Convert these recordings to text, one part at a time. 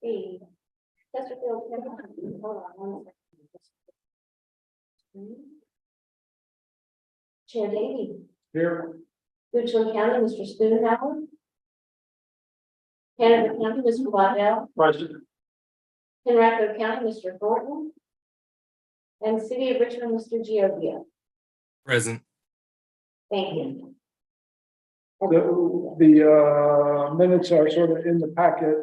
see. Chesterfield, Tennessee. Hold on one second. Chair Davey. Here. Goochland County, Mr. Spoonhour. Hanover County, Mr. Waddell. Present. Henrico County, Mr. Thornton. And City of Richmond, Mr. Giovio. Present. Thank you. The minutes are sort of in the packet.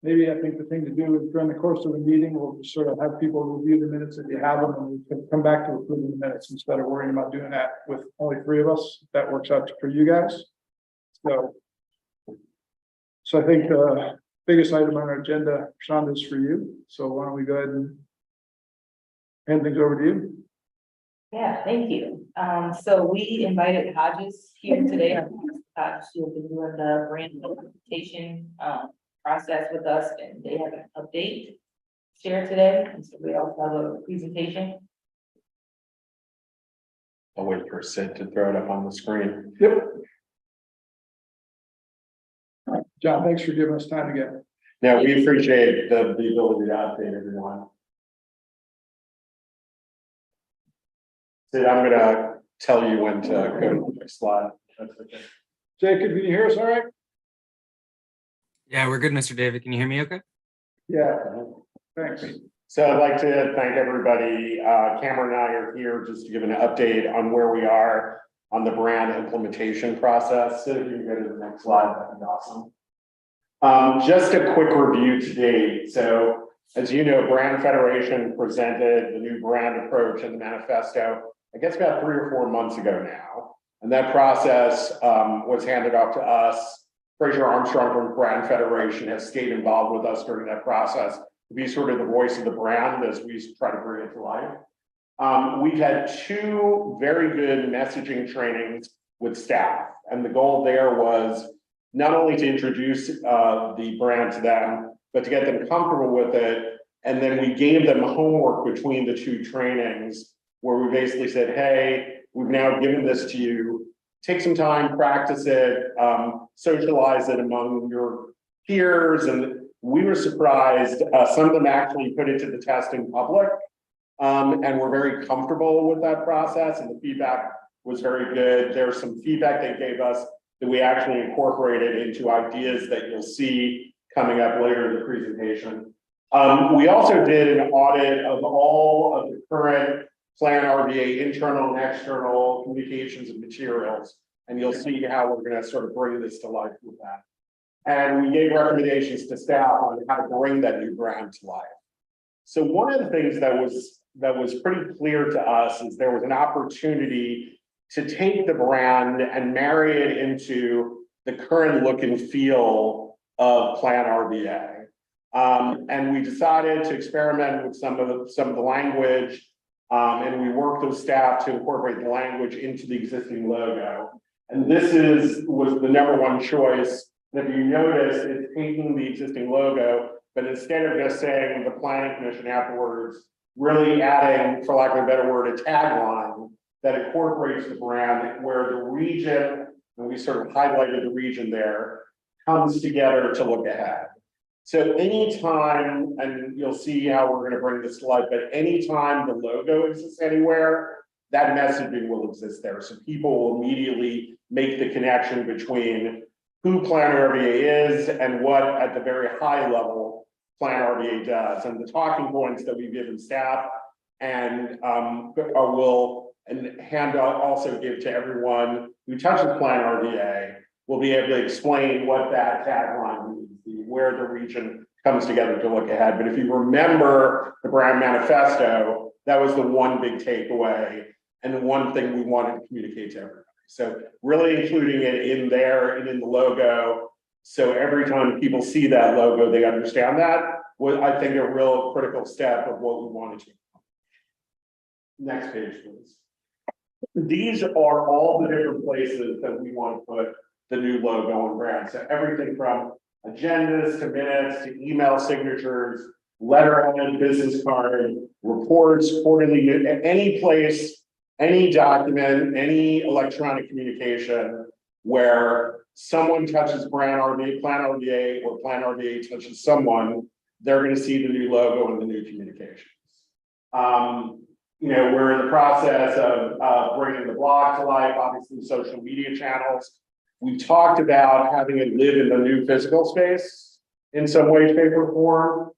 Maybe I think the thing to do is during the course of the meeting, we'll just sort of have people review the minutes if you have them, and we can come back to approving the minutes instead of worrying about doing that with only 3 of us. If that works out for you guys. So I think the biggest item on our agenda, Shonda, is for you. So why don't we go ahead and hand things over to you. Yeah, thank you. So we invited Hodges here today. Hodges will be doing the brand implementation process with us, and they have an update shared today. And so we also have a presentation. I'll wait for Sid to throw it up on the screen. Yep. All right, John, thanks for giving us time again. Yeah, we appreciate the ability to update everyone. Sid, I'm gonna tell you when to go to the next slide. That's okay. Jacob, can you hear us all right? Yeah, we're good, Mr. David. Can you hear me okay? Yeah, thanks. So I'd like to thank everybody. Cameron and I are here just to give an update on where we are on the brand implementation process. So if you can go to the next slide, that'd be awesome. Just a quick review to date. So as you know, Brand Federation presented the new brand approach in the manifesto, I guess about 3 or 4 months ago now. And that process was handed off to us. Fraser Armstrong from Brand Federation has stayed involved with us during that process to be sort of the voice of the brand as we try to bring it to life. We've had 2 very good messaging trainings with staff, and the goal there was not only to introduce the brand to them, but to get them comfortable with it. And then we gave them homework between the 2 trainings where we basically said, hey, we've now given this to you. Take some time, practice it, socialize it among your peers. And we were surprised. Some of them actually put it to the test in public. And we're very comfortable with that process. And the feedback was very good. There's some feedback they gave us that we actually incorporated into ideas that you'll see coming up later in the presentation. We also did an audit of all of the current PlanRVA internal and external communications and materials, and you'll see how we're going to sort of bring this to life with that. And we gave recommendations to staff on how to bring that new brand to life. So one of the things that was pretty clear to us is there was an opportunity to take the brand and marry it into the current look and feel of PlanRVA. And we decided to experiment with some of the language. And we worked with staff to incorporate the language into the existing logo. And this was the #1 choice. And if you notice, it's taking the existing logo, but instead of just saying the planning commission afterwards, really adding, for lack of a better word, a tagline that incorporates the brand where the region, and we sort of highlighted the region there, comes together to look ahead. So anytime, and you'll see how we're going to bring this to life, but anytime the logo exists anywhere, that messaging will exist there. So people will immediately make the connection between who PlanRVA is and what at the very high level PlanRVA does. And the talking points that we've given staff and will also give to everyone who touches PlanRVA, will be able to explain what that tagline means, where the region comes together to look ahead. But if you remember the brand manifesto, that was the one big takeaway and the one thing we wanted to communicate to everybody. So really including it in there and in the logo. So every time people see that logo, they understand that. Was, I think, a real critical step of what we wanted to. Next page, please. These are all the different places that we want to put the new logo and brand. So everything from agendas to minutes to email signatures, letterhead, business card, reports, quarterly, any place, any document, any electronic communication where someone touches PlanRVA, or PlanRVA touches someone, they're going to see the new logo and the new communications. We're in the process of bringing the blog to life, obviously social media channels. We talked about having it live in the new physical space in some way, shape, or form.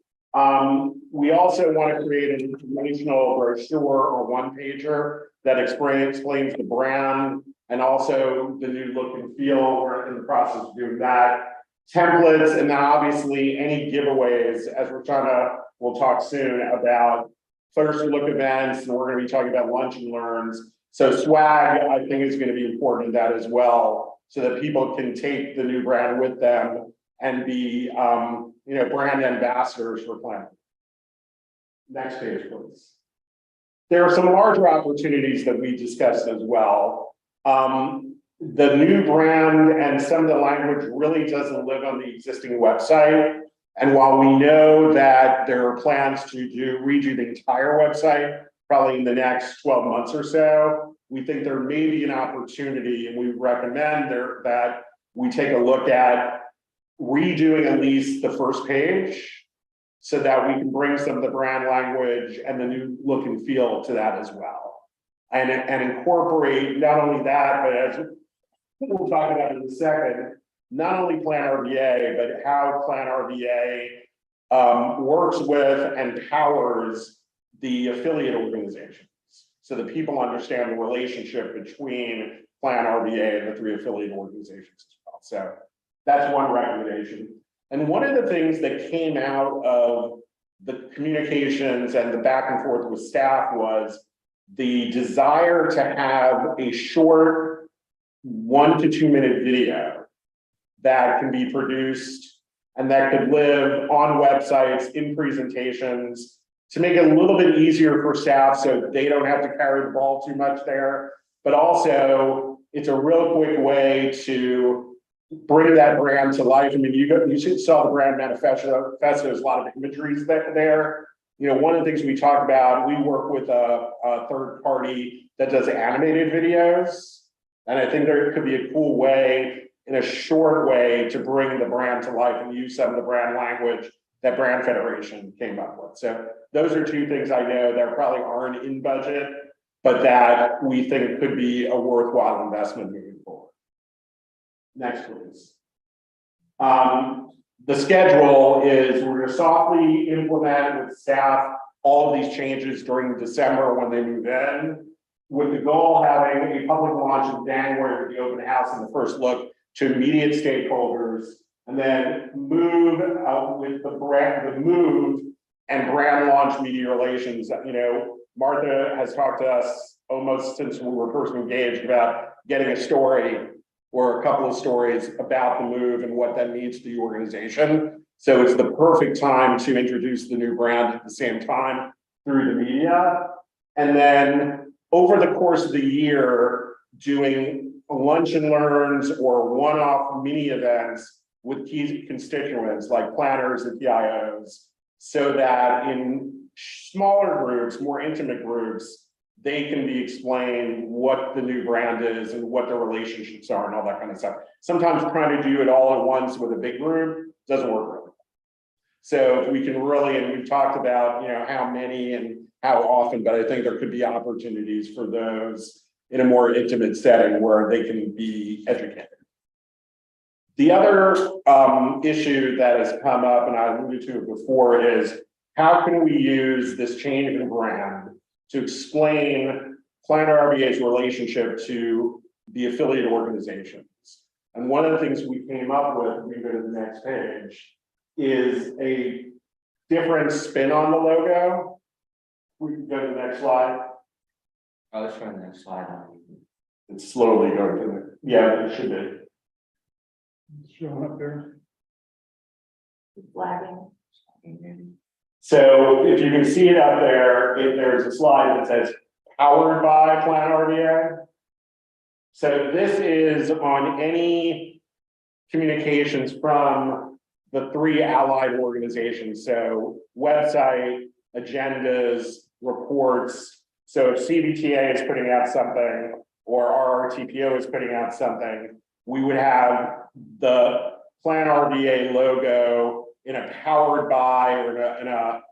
We also want to create an informational brochure or one-pager that explains the brand and also the new look and feel. We're in the process of doing that. Templates, and then obviously any giveaways, as we'll talk soon about first look events, and we're going to be talking about lunch and learns. So swag, I think, is going to be important in that as well, so that people can take the new brand with them and be, brand ambassadors for PlanRVA. Next page, please. There are some larger opportunities that we discussed as well. The new brand and some of the language really doesn't live on the existing website. And while we know that there are plans to redo the entire website, probably in the next 12 months or so, we think there may be an opportunity, and we recommend that we take a look at redoing at least the first page so that we can bring some of the brand language and the new look and feel to that as well. And incorporate not only that, but as we'll talk about in a second, not only PlanRVA, but how PlanRVA works with and powers the affiliate organizations, so that people understand the relationship between PlanRVA and the 3 affiliate organizations as well. So that's one recommendation. And one of the things that came out of the communications and the back and forth with staff was the desire to have a short 1 to 2 minute video that can be produced and that could live on websites, in presentations, to make it a little bit easier for staff so they don't have to carry the ball too much there. But also, it's a real quick way to bring that brand to life. I mean, you saw the brand manifesto. There's a lot of imageries there. One of the things we talk about, we work with a third party that does animated videos. And I think there could be a cool way, in a short way, to bring the brand to life and use some of the brand language that Brand Federation came up with. So those are 2 things I know that probably aren't in budget, but that we think could be a worthwhile investment moving forward. Next, please. The schedule is we're going to softly implement with staff all of these changes during December when they move in, with the goal of having a public launch in January with the open house and the first look to immediate stakeholders, and then move with the move and brand launch media relations. Martha has talked to us almost since we were first engaged about getting a story or a couple of stories about the move and what that means to the organization. So it's the perfect time to introduce the new brand at the same time through the media. And then over the course of the year, doing lunch and learns or one-off mini events with key constituents like planners and PIOs, so that in smaller groups, more intimate groups, they can be explained what the new brand is and what the relationships are and all that kind of stuff. Sometimes trying to do it all at once with a big group doesn't work really well. So if we can really, and we've talked about, how many and how often, but I think there could be opportunities for those in a more intimate setting where they can be educated. The other issue that has come up, and I alluded to it before, is how can we use this change in brand to explain PlanRVA's relationship to the affiliate organizations. And one of the things we came up with, we go to the next page, is a different spin on the logo. We can go to the next slide. Oh, let's run the next slide. It's slowly going to the, yeah, it should be. It's showing up there. Flagging. So if you can see it up there, there's a slide that says powered by PlanRVA. So this is on any communications from the 3 allied organizations. So website, agendas, reports. So if CBTA is putting out something or RRTPO is putting out something, we would have the PlanRVA logo in a powered by or in a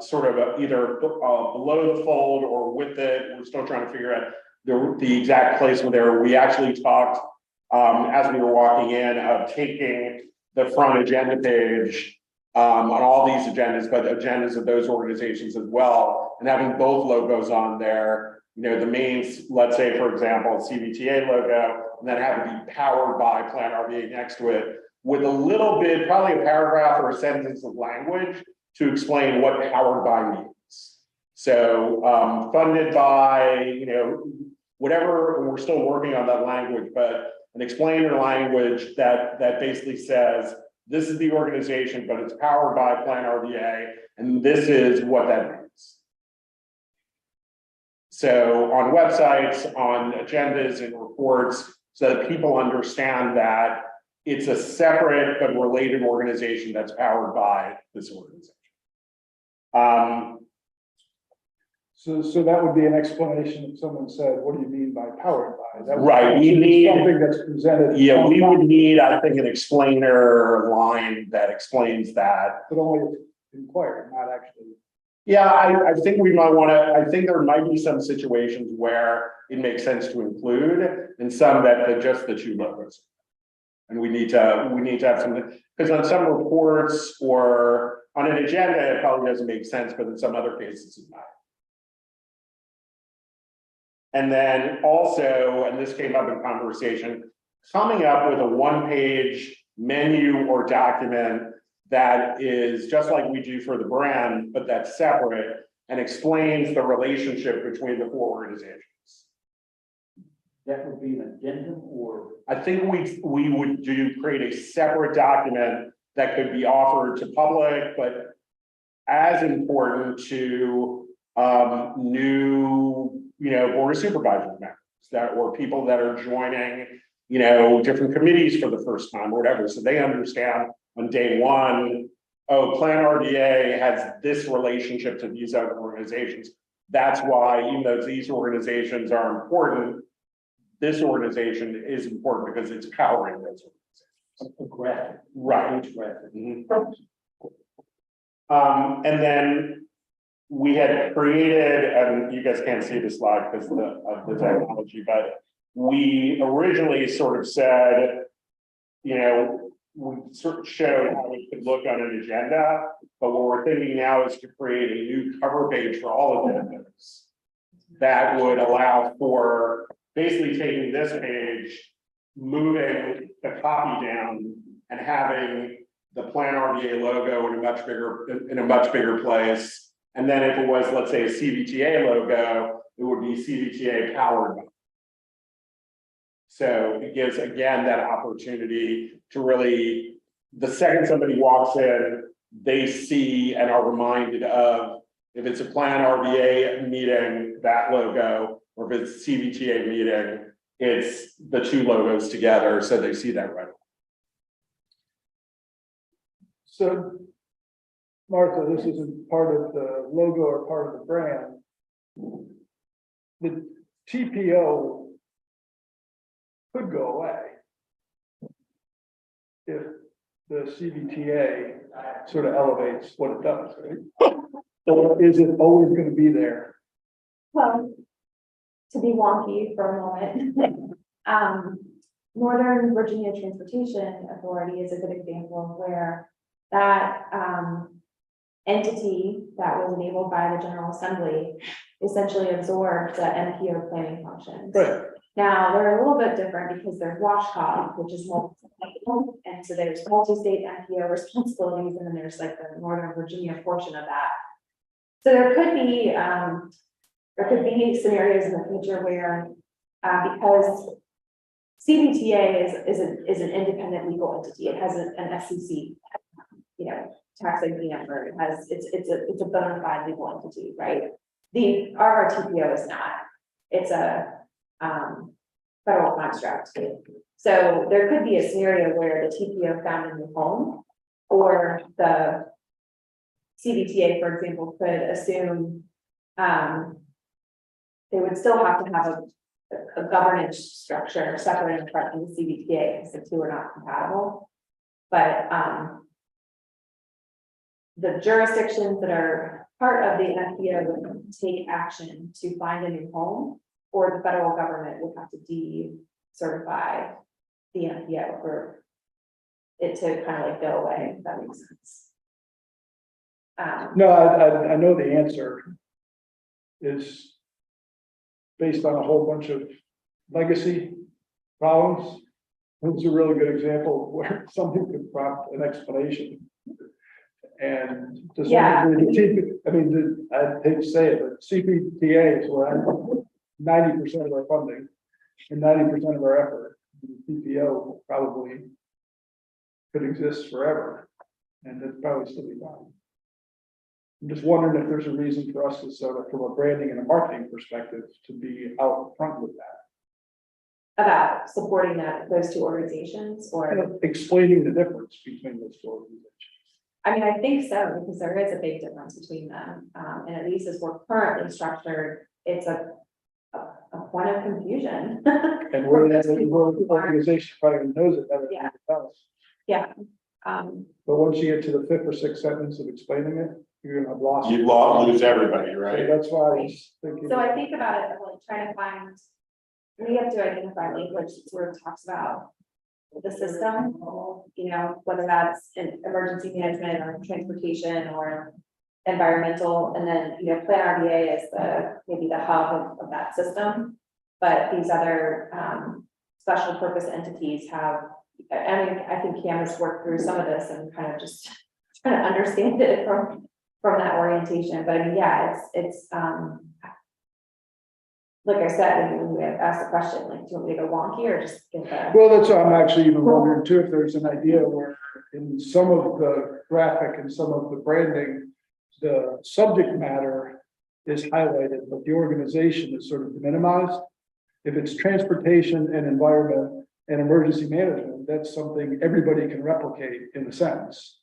sort of either below the fold or with it. We're still trying to figure out the exact placement there. We actually talked as we were walking in of taking the front agenda page on all these agendas, but agendas of those organizations as well, and having both logos on there. You know, the main, let's say, for example, CVTA logo, and then have it be powered by PlanRVA next to it, with a little bit, probably a paragraph or a sentence of language to explain what powered by means. So funded by, you know, whatever, we're still working on that language, but an explainer language that basically says, this is the organization, but it's powered by PlanRVA, and this is what that means. So on websites, on agendas and reports, so that people understand that it's a separate but related organization that's powered by this organization. So that would be an explanation if someone said, what do you mean by powered by? That would Right, we be need- something that's presented. Yeah, we would need, I think, an explainer line that explains that. But only inquired, not actually. Yeah, I think we might want to, I think there might be some situations where it makes sense to include, and some that are just the two logos. And we need to have some, because on some reports or on an agenda, it probably doesn't make sense, but in some other cases it might. And then also, and this came up in conversation, coming up with a one-page menu or document that is just like we do for the brand, but that's separate and explains the relationship between the four organizations. That would be an addendum or? I think we would create a separate document that could be offered to public, but as important to new, you know, board of supervisors members that or people that are joining, you know, different committees for the first time or whatever, so they understand on day one, oh, PlanRVA has this relationship to these other organizations. That's why, even though these organizations are important, this organization is important because it's powering those organizations. A graphic. Right. Page graphic. And then we had created, and you guys can't see the slide because of the technology, but we originally sort of said, you know, we sort of showed how it could look on an agenda, but what we're thinking now is to create a new cover page for all agendas that would allow for basically taking this page, moving the copy down, and having the PlanRVA logo in a much bigger place. And then if it was, let's say, a CVTA logo, it would be CVTA powered by. So it gives, again, that opportunity to really, the second somebody walks in, they see and are reminded of, if it's a PlanRVA meeting, that logo, or if it's CVTA meeting, it's the two logos together, so they see that right away. So, Martha, this isn't part of the logo or part of the brand. The TPO could go away if the CVTA sort of elevates what it does, right? Or is it always going to be there? Well, to be wonky for a moment, Northern Virginia Transportation Authority is a good example where that entity that was enabled by the General Assembly essentially absorbed the NPO planning functions. Right. Now, they're a little bit different because there's WashCog, which is multi, and so there's multi-state NPO responsibilities, and then there's like the Northern Virginia portion of that. So there could be scenarios in the future where, because CVTA is an independent legal entity, it has an SEC, you know, tax ID number, it has, it's a bona fide legal entity, right? The RRTPO is not, it's a federal construct. So there could be a scenario where the TPO found a new home, or the CVTA, for example, could assume they would still have to have a governance structure separate and apart from the CBTA, because the two are not compatible. But, the jurisdictions that are part of the NFPA would take action to find a new home, or the federal government would have to decertify the NFPA for it to kind of like go away, if that makes sense. No, I know the answer is based on a whole bunch of legacy problems. It's a really good example of where something could prompt an explanation. And to some Yeah. degree, I mean, I hate to say it, but CPTA is where 90% of our funding and 90% of our effort. PPO probably could exist forever, and it'd probably still be done. I'm just wondering if there's a reason for us to sort of, from a branding and a marketing perspective, to be out front with that. About supporting those two organizations, or, Explaining the difference between those two organizations. I mean, I think so, because there is a big difference between them. And at least as we're currently structured, it's a point of confusion. And we're the organization probably knows it better than Yeah. anyone else. Yeah. But once you get to the 5th or 6th sentence of explaining it, you're gonna have lost. You lose everybody, So right? that's why I was thinking. So I think about it, like trying to find, we have to identify language that sort of talks about the system, you know, whether that's in emergency management or transportation or environmental, and then, you know, PlanRVA is maybe the hub of that system. But these other, special purpose entities have, I mean, I think Cam has worked through some of this and kind of just trying to understand it from that orientation, but I mean, yeah, it's, like I said, when we asked the question, like, do you want me to go wonky or just give the? Well, that's what I'm actually even wondering too, if there's an idea where in some of the graphic and some of the branding, the subject matter is highlighted, but the organization is sort of minimized. If it's transportation and environment and emergency management, that's something everybody can replicate in a sentence.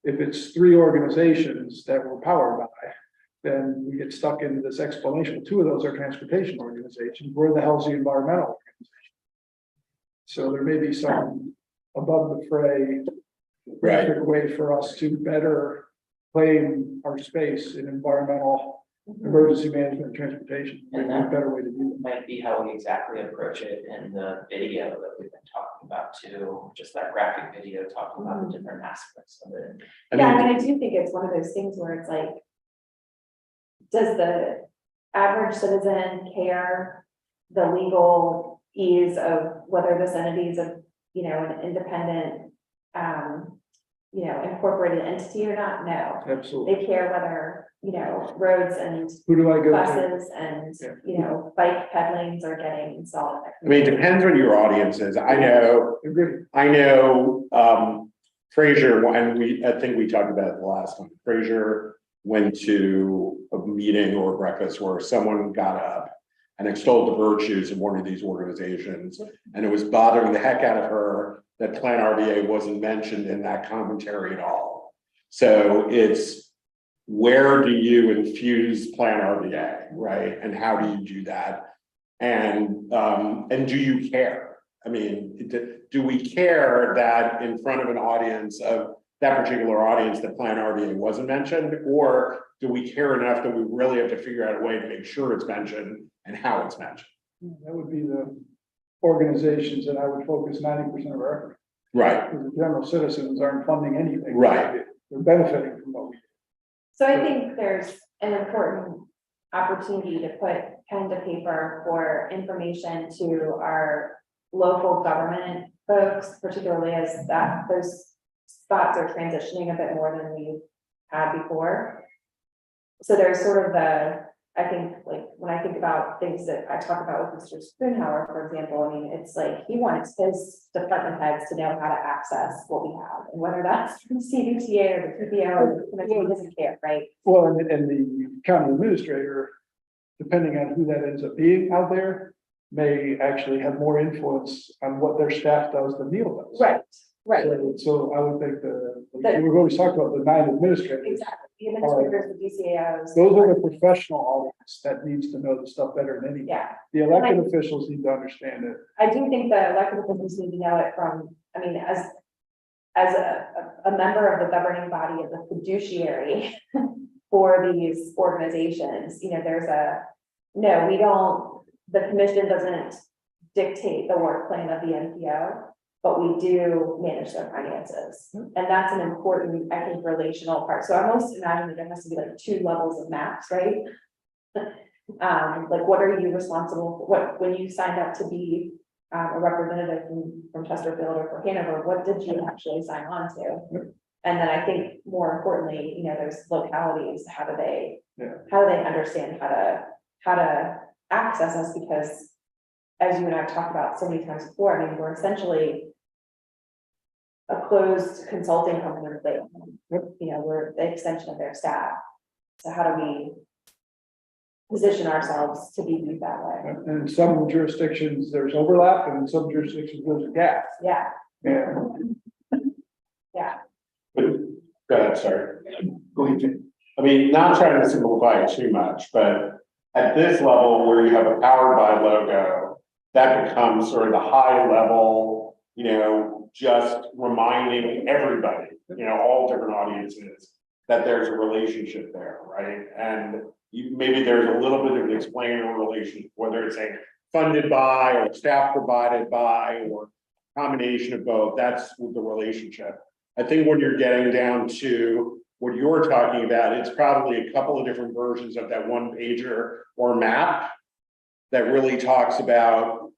If it's 3 organizations that we're powered by, then we get stuck into this explanation. 2 of those are transportation organizations. Where the hell's the environmental organization? So there may be some above the fray graphic way for us to better claim our space in environmental, emergency management, and transportation. And Maybe a better way to do it. Might be how we exactly approach it in the video that we've been talking about too, just that graphic video talking about the different aspects of it. Yeah, I mean, I do think it's one of those things where it's like, does the average citizen care the legal ease of whether this entity is a, you know, an independent, you know, incorporated entity or not? No. Absolutely. They care whether, you know, roads and Who do I go to? buses and, Yeah. you know, bike ped lanes are getting installed. I mean, it depends on your audience is. I know Fraser, and I think we talked about it the last time. Fraser went to a meeting or breakfast where someone got up and extolled the virtues of one of these organizations. And it was bothering the heck out of her that PlanRVA wasn't mentioned in that commentary at all. So it's, where do you infuse PlanRVA, right? And how do you do that? And do you care? I mean, do we care that in front of an audience of that particular audience that PlanRVA wasn't mentioned? Or do we care enough that we really have to figure out a way to make sure it's mentioned and how it's mentioned? That would be the organizations that I would focus 90% of our effort. Right, Because the general citizens aren't funding anything. Right. They're benefiting from what we do. So I think there's an important opportunity to put pen to paper for information to our local government folks, particularly as those spots are transitioning a bit more than we've had before. So there's sort of I think, like, when I think about things that I talk about with Mr. Spoonhauer, for example, I mean, it's like, he wants his department heads to know how to access what we have, and whether that's from CBTA or the PPO, or he doesn't care, right? Well, and the county administrator, depending on who that ends up being out there, may actually have more influence on what their staff does than Neil does. Right, right, So I would think we've always talked about the 9 administrators. exactly. the administrators, the DCAOs. Those are the professional audience that needs to know the stuff better than anyone. Yeah, The elected officials need to understand it. I do think the elected officials need to know it from, I mean, as a member of the governing body of the fiduciary for these organizations, you know, no, we don't, the commission doesn't dictate the work plan of the NPO, but we do manage their finances. And that's an important, I think, relational part. So I almost imagine that there has to be like 2 levels of maps, right? Like, what are you responsible for? When you signed up to be a representative from Chesterfield or for Hanover, what did you actually sign on to? And then I think more importantly, you know, there's localities, how do they understand how to access us? Because as you and I have talked about so many times before, I mean, we're essentially a closed consulting company, you know, we're the extension of their staff. So how do we position ourselves to be viewed that way? And in some jurisdictions, there's overlap, and in some jurisdictions, there's a gap. Yeah, And yeah, But, go ahead, sorry. go ahead, Jim. I mean, not trying to simplify it too much, but at this level where you have a powered by logo, that becomes sort of the high level, you know, just reminding everybody, you know, all different audiences that there's a relationship there, right? And maybe there's a little bit of an explainer relationship, whether it's a funded by or staff provided by or combination of both, that's the relationship. I think when you're getting down to what you're talking about, it's probably a couple of different versions of that one pager or map that really talks about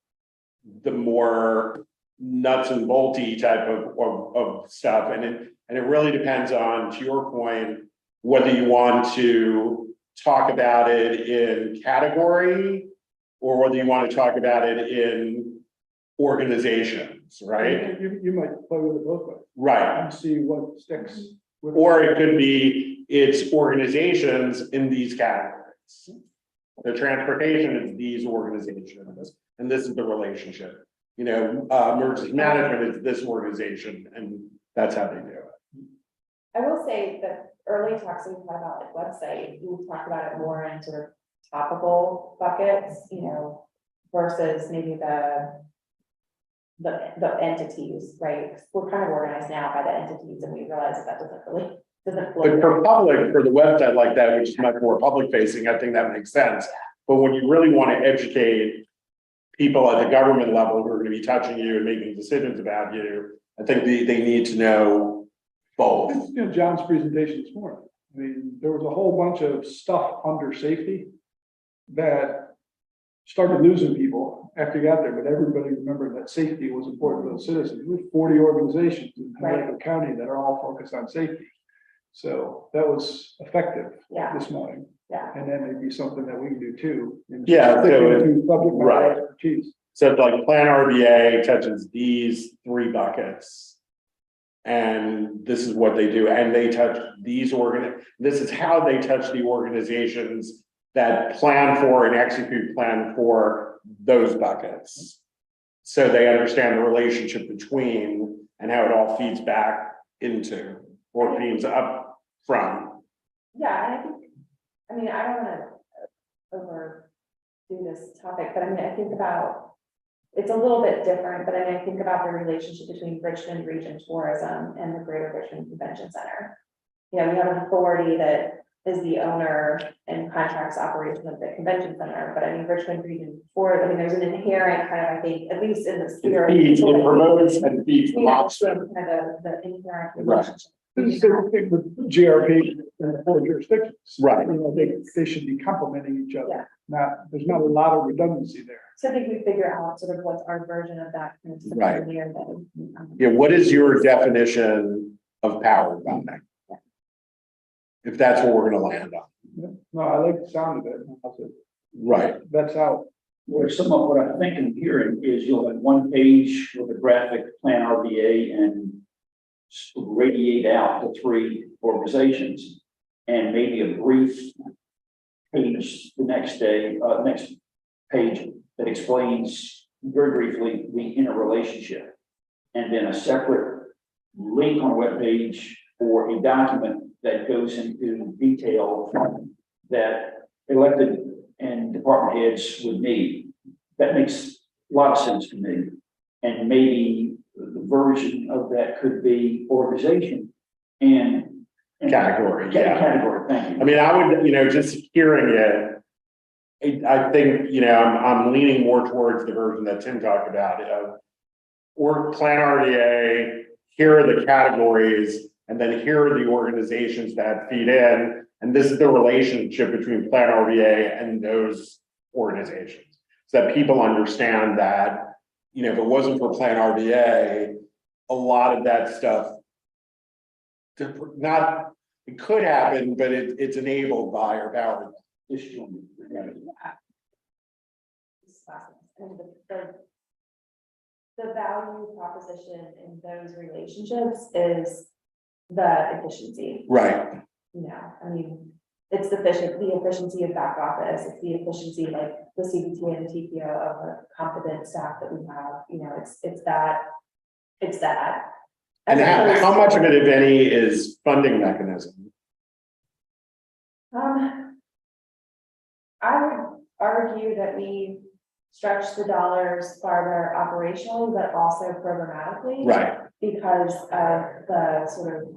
the more nuts and bolty type of stuff. And it really depends on, to your point, whether you want to talk about it in category or whether you want to talk about it in organizations, right? You might play with it both ways. Right. And see what sticks. Or it could be, it's organizations in these categories. The transportation is these organizations, and this is the relationship. You know, emergency management is this organization, and that's how they do it. I will say that early talks we've had about the website, we talk about it more in sort of topical buckets, you know, versus maybe the entities, right? We're kind of organized now by the entities, and we realize that doesn't flow. But for public, for the website like that, which is much more public facing, I think that makes sense. But when you really want to educate people at the government level who are going to be touching you and making decisions about you, I think they need to know both. You know, John's presentation this morning, I mean, there was a whole bunch of stuff under safety that started losing people after you got there, but everybody remembered that safety was important to the citizens. We have 40 organizations in Henrico County that are all focused on safety. So that was effective this morning. Yeah. And then maybe something that we can do too. Yeah, so Subject matter right. expertise. So like PlanRVA touches these 3 buckets. And this is what they do. And they touch these this is how they touch the organizations that plan for and execute plan for those buckets. So they understand the relationship between and how it all feeds back into or feeds up from. Yeah, and I mean, I don't want to overdo this topic, but I mean, I think about, it's a little bit different, but I mean, I think about the relationship between Richmond Region Tourism and the Greater Richmond Convention Center. You know, we have an authority that is the owner and contracts operation of the convention center, but I mean, Richmond Region Tourism, I mean, there's an inherent kind of, I think, at least in the spirit. It promotes and feeds the We lobster. understand kind of the inherent Right. relationship. This is the thing with GRP and the 4 jurisdictions. Right. You know, they should be complementing each other. Yeah. There's not a lot of redundancy there. So I think we figure out sort of what's our version of that. Kind of Right. familiar then. Yeah, what is your definition of power bounding? If that's what we're gonna land on. No, I like the sound of it. Right. That's out. Well, some of what I'm thinking hearing is you'll have one page with a graphic plan RVA and radiate out to 3 organizations and maybe a brief page the next day, next page that explains very briefly the interrelationship. And then a separate link on a web page for a document that goes into detail that elected and department heads would need. That makes a lot of sense to me. And maybe the version of that could be organization and Category, yeah. Category, thank you. I mean, I would, just hearing it, I think, I'm leaning more towards the version that Tim talked about, or PlanRVA, here are the categories, and then here are the organizations that feed in, and this is the relationship between PlanRVA and those organizations, so that people understand that, if it wasn't for PlanRVA, a lot of that stuff, it could happen, but it's enabled by or powered. This is fascinating. And the value proposition in those relationships is the efficiency. Right. I mean, it's the efficiency of back office, it's the efficiency, like the CBT and the TPO of the competent staff that we have, it's that. And how much of it, if any, is funding mechanism? I would argue that we stretch the dollars farther operationally, but also programmatically. Right. Because of the sort of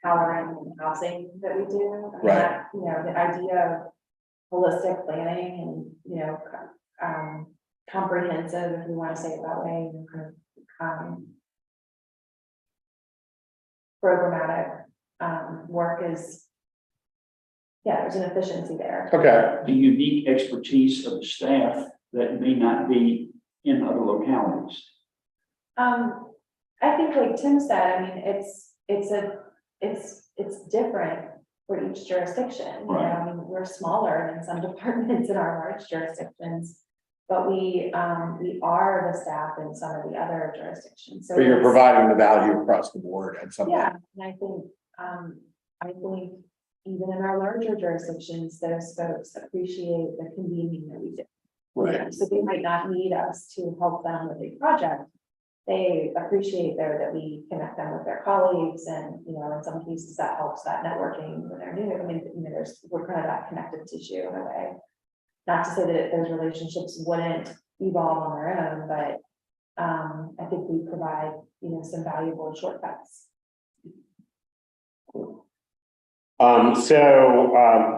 powering and housing that we do. I mean, Right. that, the idea of holistic planning and, comprehensive, if you want to say it that way, programmatic, work is, there's an efficiency there. Okay. The unique expertise of the staff that may not be in other localities. I think like Tim said, I mean, it's different for each jurisdiction. Right. I mean, we're smaller than some departments in our large jurisdictions, but we are the staff in some of the other jurisdictions. So But you're it's- providing the value across the board at some point. Yeah, and I think even in our larger jurisdictions, those folks appreciate the convening that we do. Right. So they might not need us to help them with a project. They appreciate that we connect them with their colleagues, and in some cases that helps that networking when they're new. I mean, we're kind of that connective tissue in a way. Not to say that those relationships wouldn't evolve on their own, but I think we provide some valuable shortcuts.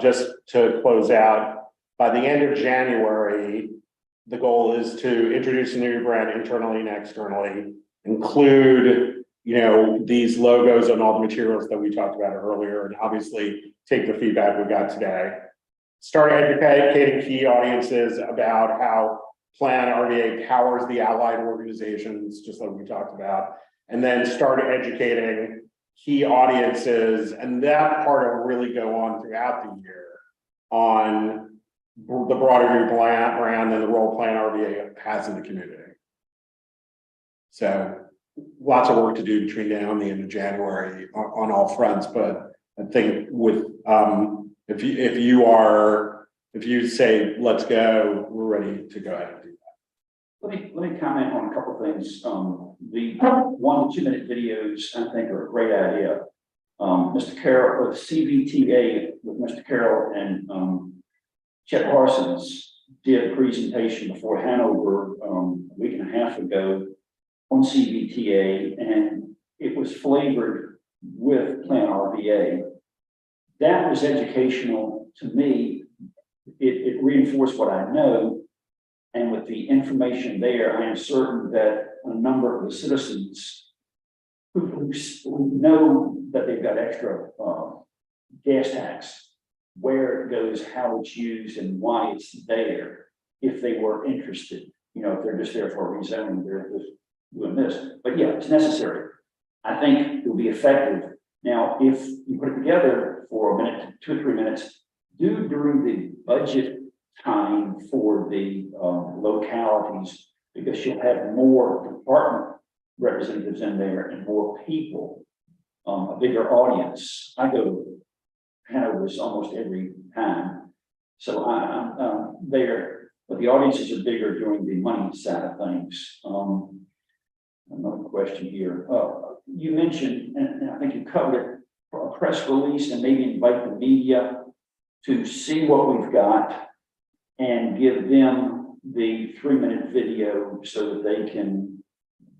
Just to close out, by the end of January, the goal is to introduce a new brand internally and externally, include, these logos and all the materials that we talked about earlier, and obviously take the feedback we got today. Start educating key audiences about how PlanRVA powers the allied organizations, just like we talked about, and then start educating key audiences, and that part will really go on throughout the year on the broader new brand and the role PlanRVA has in the community. So lots of work to do between now and the end of January on all fronts, but I think with if you say let's go, we're ready to go ahead and do that. Let me comment on a couple of things. The 1 to 2 minute videos I think are a great idea. Mr. Carroll, or the CVTA with Mr. Carroll and Chet Parsons did a presentation before Hanover a week and a half ago on CVTA, and it was flavored with PlanRVA. That was educational to me. It reinforced what I know, and with the information there, I am certain that a number of the citizens who know that they've got extra gas tax, where it goes, how it's used, and why it's there, if they were interested. If they're just there for a rezoning, they're just doing this. But yeah, it's necessary. I think it will be effective. Now, if you put it together for a minute, 2 or 3 minutes, do during the budget time for the localities, because you'll have more department representatives in there and more people, a bigger audience. I go to Hanover's almost every time, so I'm there, but the audiences are bigger during the money side of things. Another question here. You mentioned, and I think you covered it, a press release and maybe invite the media to see what we've got and give them the 3-minute video so that they can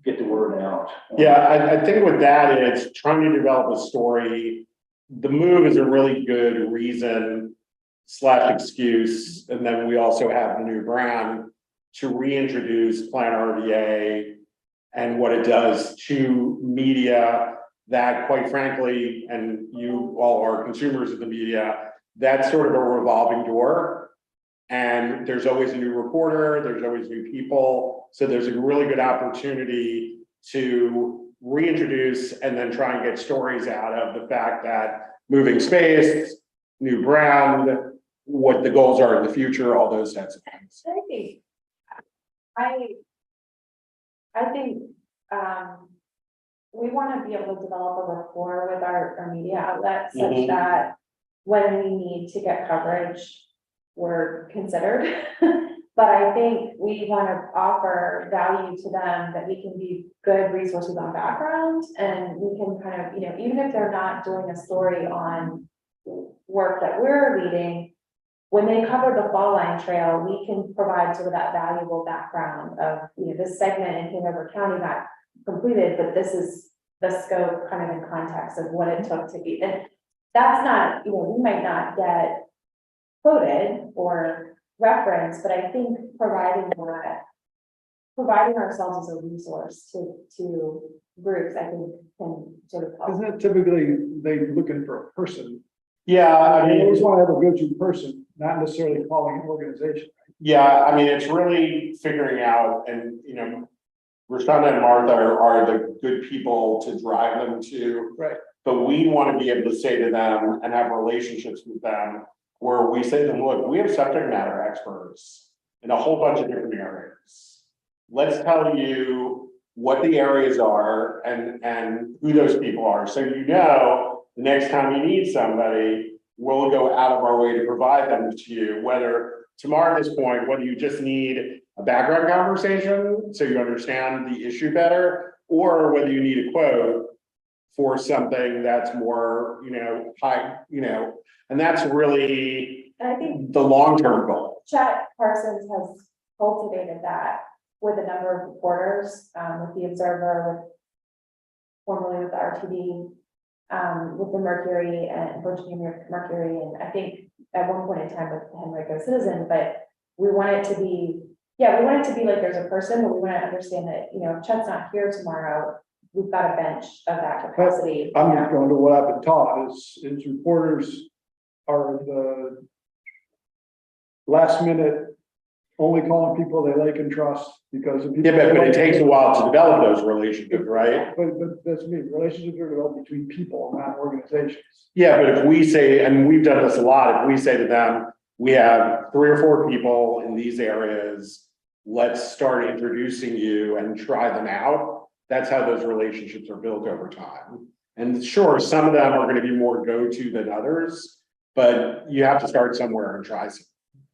get the word out. Yeah, I think with that, it's trying to develop a story. The move is a really good reason / excuse, and then we also have the new brand to reintroduce PlanRVA and what it does to media that, quite frankly, and you all are consumers of the media, that's sort of a revolving door. And there's always a new reporter, there's always new people. So there's a really good opportunity to reintroduce and then try and get stories out of the fact that moving space, new brand, what the goals are in the future, all those types of things. I think, we want to be able to develop a rapport with our media outlets such Mhm. that when we need to get coverage, we're considered. But I think we want to offer value to them that we can be good resources on background, and we can kind of, even if they're not doing a story on work that we're leading, when they cover the Fall Line Trail, we can provide sort of that valuable background of, this segment in Hanover County got completed, but this is the scope kind of in context of what it took to be, and that's not, we might not get quoted or referenced, but I think providing ourselves as a resource to groups, I think can sort of help. Isn't it typically they looking for a person? Yeah, I They always mean, want to have a go-to person, not necessarily calling an organization. yeah, I mean, it's really figuring out, and Rashonda and Martha are the good people to drive them to. Right. But we want to be able to say to them and have relationships with them where we say to them, look, we have subject matter experts in a whole bunch of different areas. Let's tell you what the areas are and who those people are. So the next time you need somebody, we'll go out of our way to provide them to you, whether tomorrow at this point, whether you just need a background conversation so you understand the issue better, or whether you need a quote for something that's more, high, and that's really And I think the long-term goal. Chet Parsons has cultivated that with a number of reporters, with the Observer, formerly with the RTD, with the Mercury and Virginia Mercury, and I think at one point in time with the Henrico Citizen, but we want it to be, like there's a person, but we want to understand that, if Chet's not here tomorrow, we've got a bench of that capacity. I'm just going to what I've been taught is reporters are the last minute, only calling people they like and trust because of people. Yeah, but it takes a while to develop those relationships, right? But that's me, relationships are developed between people, not organizations. Yeah, but if we say, and we've done this a lot, if we say to them, we have 3 or 4 people in these areas, let's start introducing you and try them out. That's how those relationships are built over time. And sure, some of them are going to be more go-to than others, but you have to start somewhere and try some.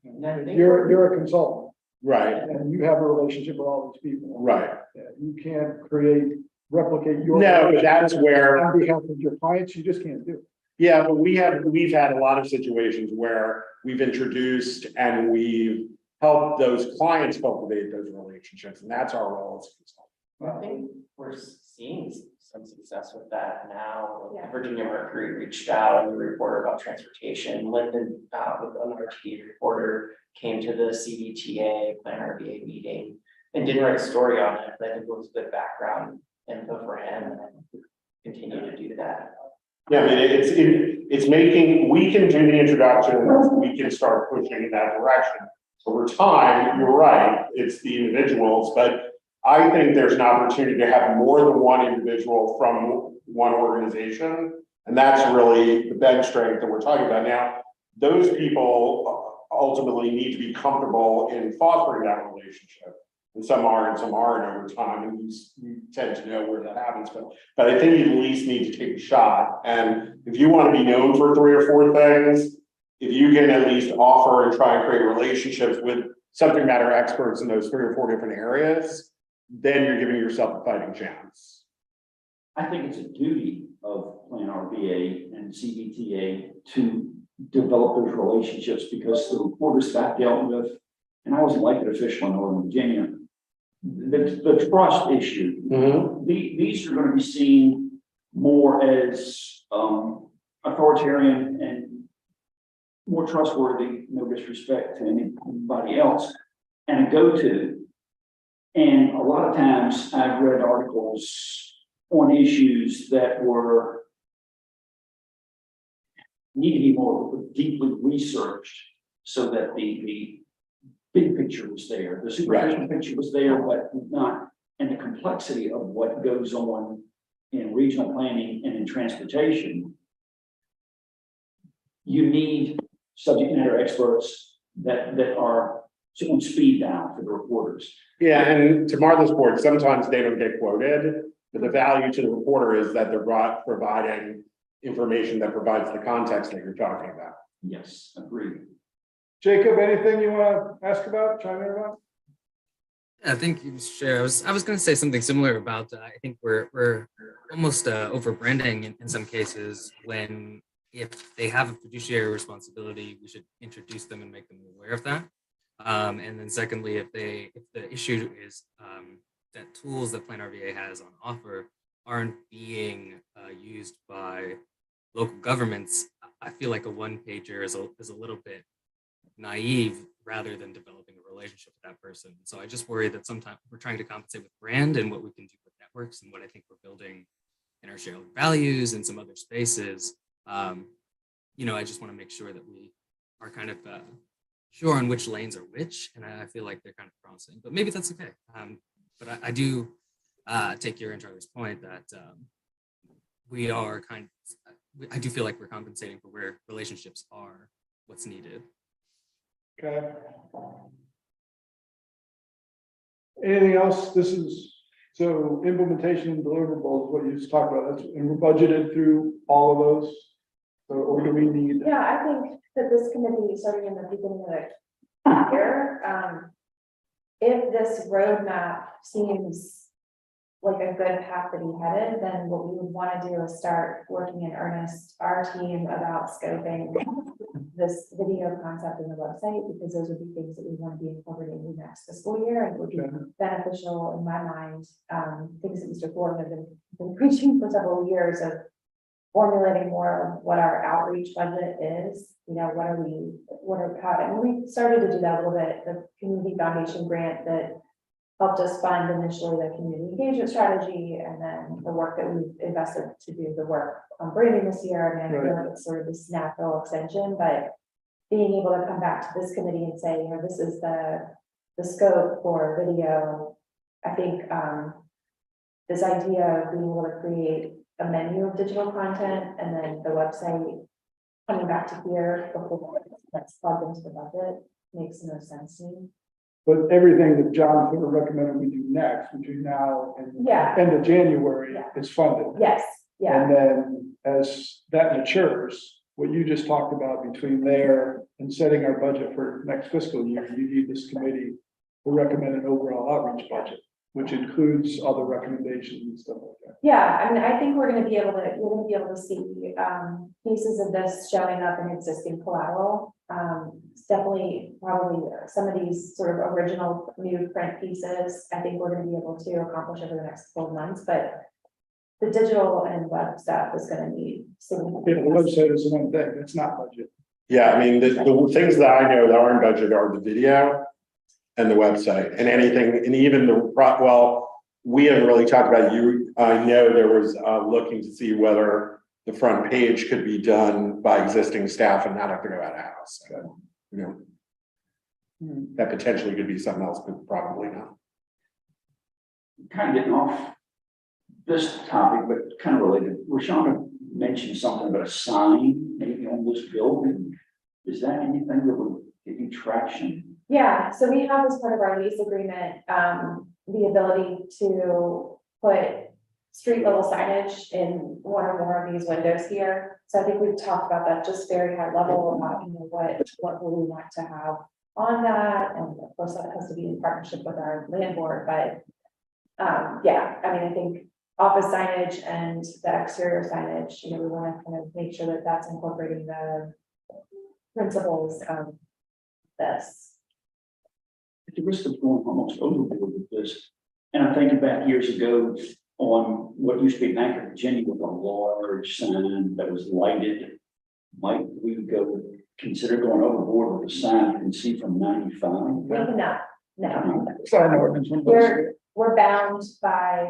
You're a consultant. Right, And you have a relationship with all these people. right. Yeah, you can't replicate your. No, but that's where, On behalf of your clients, you just can't do it. yeah, but we've had a lot of situations where we've introduced and we've helped those clients cultivate those relationships, and that's our role as a consultant. I think we're seeing some success with that now. Yeah. Virginia Mercury reached out, and the reporter about transportation, Lyndon, with an RTD reporter, came to the CBTA PlanRVA meeting and didn't write a story on it, but I think it was good background info for him, and I continue to do that. Yeah, I mean, it's making, we can do the introductions, we can start pushing in that direction. Over time, you're right, it's the individuals, but I think there's an opportunity to have more than one individual from one organization. And that's really the bench strength that we're talking about now. Those people ultimately need to be comfortable in fostering that relationship. And some are and some aren't over time, and you tend to know where that happens. But I think you at least need to take a shot. And if you want to be known for 3 or 4 things, if you can at least offer and try and create relationships with subject matter experts in those 3 or 4 different areas, then you're giving yourself a fighting chance. I think it's a duty of PlanRVA and CBTA to develop those relationships, because the reporters that I dealt with, and I was an elected official in Northern Virginia, the trust issue, these are going to be seen more as authoritarian and more trustworthy, no disrespect to anybody else, and a go-to. And a lot of times I've read articles on issues that need to be more deeply researched, so that the big picture was there, the superficial picture was there, but not, and the complexity of what goes on in regional planning and in transportation. You need subject matter experts that are on speed dial for the reporters. Yeah, and to Martha's point, sometimes they don't get quoted, but the value to the reporter is that they're providing information that provides the context that you're talking about. Yes, agreed. Jacob, anything you want to ask about, chime in about? Yeah, thank you, Mr. Chair. I was going to say something similar about, I think we're almost over branding in some cases, when if they have a fiduciary responsibility, we should introduce them and make them aware of that. And then secondly, if the issue is that tools that PlanRVA has on offer aren't being used by local governments, I feel like a one-pager is a little bit naive rather than developing a relationship with that person. So I just worry that sometimes we're trying to compensate with brand and what we can do with networks and what I think we're building in our shared values and some other spaces. I just want to make sure that we are kind of sure on which lanes are which, and I feel like they're kind of crossing, but maybe that's okay. But I do take your and Charlie's point that we are I do feel like we're compensating for where relationships are what's needed. Okay. Anything else? This is, so implementation and deliverables, what you just talked about, and we're budgeted through all of those. Or do we need? Yeah, I think that this committee, starting in the beginning of the year, if this roadmap seems like a good path to be headed, then what we would want to do is start working in earnest, our team, about scoping this video concept in the website, because those would be things that we want to be incorporating in the next fiscal year, and it would be beneficial in my mind. Things that Mr. Gordon has been preaching for several years of formulating more of what our outreach budget is. And we started to do that a little bit. The Community Foundation grant that helped us fund initially the community engagement strategy, and then the work that we've invested to do the work on branding this year. And I feel like it's sort of this natural extension, but being able to come back to this committee and say, this is the scope for video. I think this idea of being able to create a menu of digital content and then the website coming back to here before that's plugged into the budget makes no sense to me. But everything that John sort of recommended we do next between now and end of January is funded. Yes, yeah. And then as that matures, what you just talked about between there and setting our budget for next fiscal year, you need this committee to recommend an overall outreach budget, which includes other recommendations and stuff like that. Yeah, I mean, I think we're going to be able to see pieces of this showing up in existing collateral. It's definitely probably some of these sort of original new print pieces, I think we're going to be able to accomplish over the next 12 months, but the digital and web stuff is going to need significant. Yeah, the website is one thing, it's not budget. Yeah, I mean, the things that I know that are in budget are the video and the website, and anything, and even we haven't really talked about I know there was looking to see whether the front page could be done by existing staff and not have to go out of house. So, that potentially could be something else, but probably not. Kind of getting off this topic, but kind of related. Rashana mentioned something about a sign maybe on this building. Is that anything that would give you traction? Yeah, so we have as part of our lease agreement, the ability to put street level signage in one or more of these windows here. So I think we've talked about that just very high level about, what we want to have on that. And of course that has to be in partnership with our landlord, but yeah, I mean, I think office signage and the exterior signage, we want to kind of make sure that that's incorporating the principles of this. At the risk of going almost overboard with this, and I'm thinking back years ago on what used to be Bank of Virginia with a large sign that was lighted. Might we consider going overboard with a sign you can see from 95? We cannot, no. Sign ordinance. one of those. We're bound by,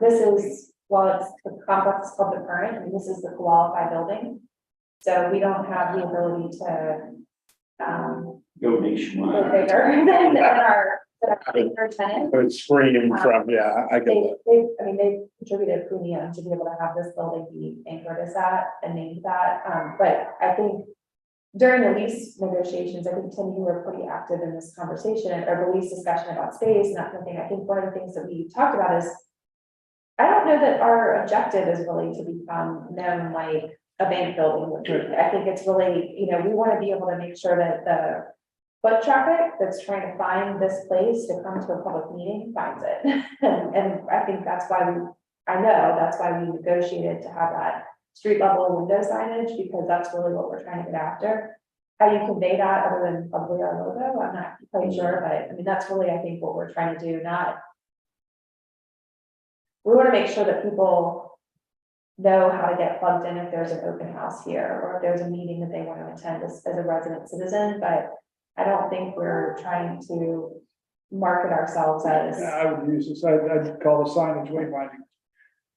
this is, well, it's the complex is called the current, and this is the qualified building. So we don't have the ability to, Go go nationwide. bigger than our bigger tenant. But screen from, yeah, I get that. They've contributed a premium to be able to have this building be anchored as that and named that. But I think during the lease negotiations, I think, Tim, you were pretty active in this conversation or the lease discussion about space and that kind of thing. I think one of the things that we talked about is, I don't know that our objective is really to become known like a bank building would be. I think it's really, we want to be able to make sure that the foot traffic that's trying to find this place to come to a public meeting finds it. And I think that's why that's why we negotiated to have that street level window signage, because that's really what we're trying to get after. How you convey that other than probably our logo, I'm not quite sure, but I mean, that's really, I think, what we're trying to do. We want to make sure that people know how to get plugged in if there's an open house here, or if there's a meeting that they want to attend as a resident citizen, but I don't think we're trying to market ourselves as. Yeah, I would use this, I'd call the signage wayfinding.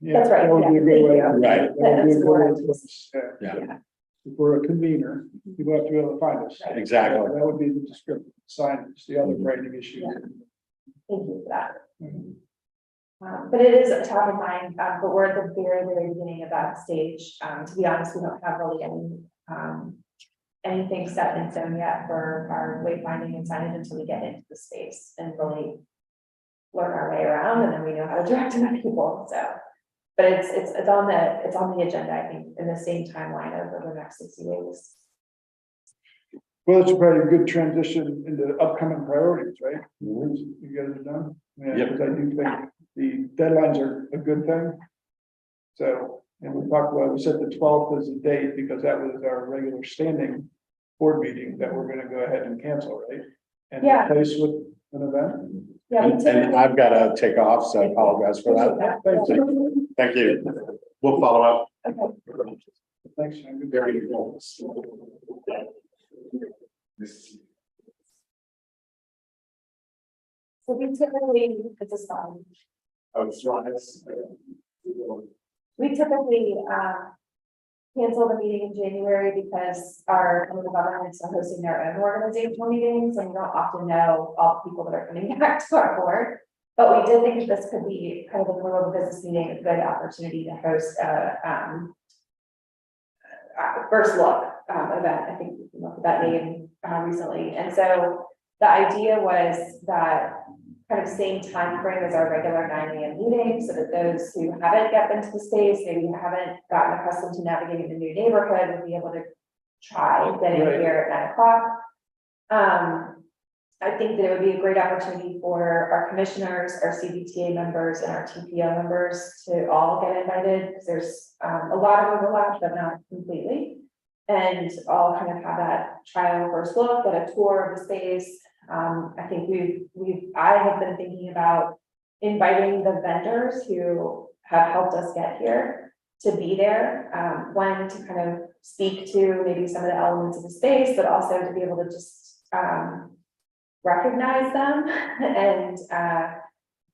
Yeah, That's right, that would be a good way. yeah, Right. That would be a That's good what I way was- to- yeah. Yeah. If we're a convener, people have to be able to find us. Right. Exactly. That would be the description, signage, the other branding issues. Yeah. Thank you for that. Mhm. But it is a top of mind, but we're at the very, very beginning of that stage. To be honest, we don't have really anything set in stone yet for our wayfinding and signage until we get into the space and really learn our way around, and then we know how to direct enough people, so. But it's on the agenda, I think, in the same timeline over the next 60 days. Well, it's probably a good transition into upcoming priorities, right? Mhm. You guys are done? Yeah, Yep. because I do think the deadlines are a good thing. So, and we talked about, we set the 12th as a date because that was our regular standing board meeting that we're gonna go ahead and cancel, right? And Yeah. replace with an event. Yeah, we And typically- I've got to take off, so I apologize for that. Thanks, Thank you. We'll follow up. Okay. thanks, Sean. Good. Very good. So we typically, it's a sign. We typically, cancel the meeting in January because our governments are hosting their own organizational meetings, and we don't often know all the people that are coming back to our board. But we did think that this could be kind of a little business meeting, a good opportunity to host a first look event. I think we came up with that name recently. And so the idea was that kind of same time frame as our regular 9 a.m. meeting, so that those who haven't yet been to the space, maybe haven't gotten accustomed to navigating the new neighborhood, would be able to try getting Right. here at 9 o'clock. I think that it would be a great opportunity for our commissioners, our CBTA members, and our TPO members to all get invited, because there's a lot of overlap, but not completely. And all kind of have that trial first look, get a tour of the space. I think I have been thinking about inviting the vendors who have helped us get here to be there. One, to kind of speak to maybe some of the elements of the space, but also to be able to just recognize them. And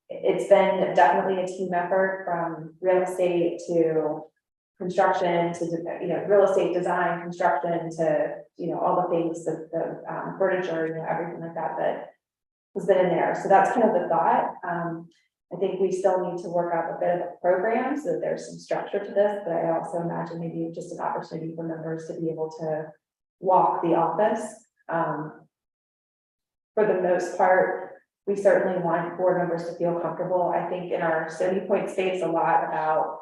it's been definitely a team effort, from real estate to construction to, real estate design, construction to, all the things, the furniture, everything like that has been in there. So that's kind of the thought. I think we still need to work out a bit of a program so that there's some structure to this, but I also imagine maybe just an opportunity for members to be able to walk the office. For the most part, we certainly want board members to feel comfortable. I think in our Stony Point space, a lot about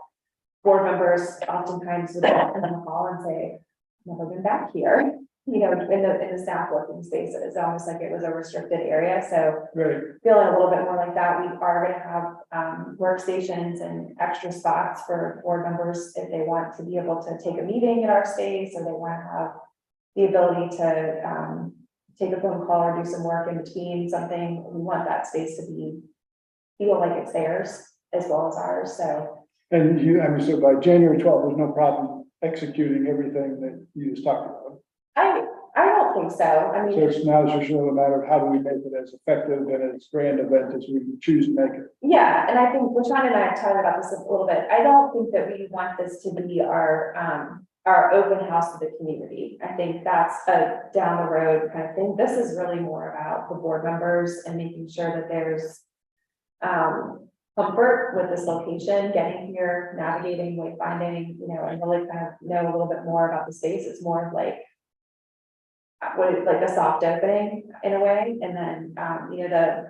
board members oftentimes would walk in the hall and say, never been back here. you know, in the staff working spaces, almost like it was a restricted area, so Right, feeling a little bit more like that, we are gonna have, workstations and extra spots for board members if they want to be able to take a meeting in our space, or they wanna have the ability to, take a phone call or do some work in between something. We want that space to feel like it's theirs as well as ours, so. and you, I mean, so by January 12th, there's no problem executing everything that you just talked about. I don't think so, I So mean, it's now just really a matter of how do we make it as effective and as grand event as we choose to make it. yeah, and I think LaShawn and I have talked about this a little bit, I don't think that we want this to be our open house to the community. I think that's a down the road kind of thing, this is really more about the board members and making sure that there's comfort with this location, getting here, navigating, wayfinding, you know, and really kind of know a little bit more about the space, it's more of like like a soft opening in a way, and then, you know,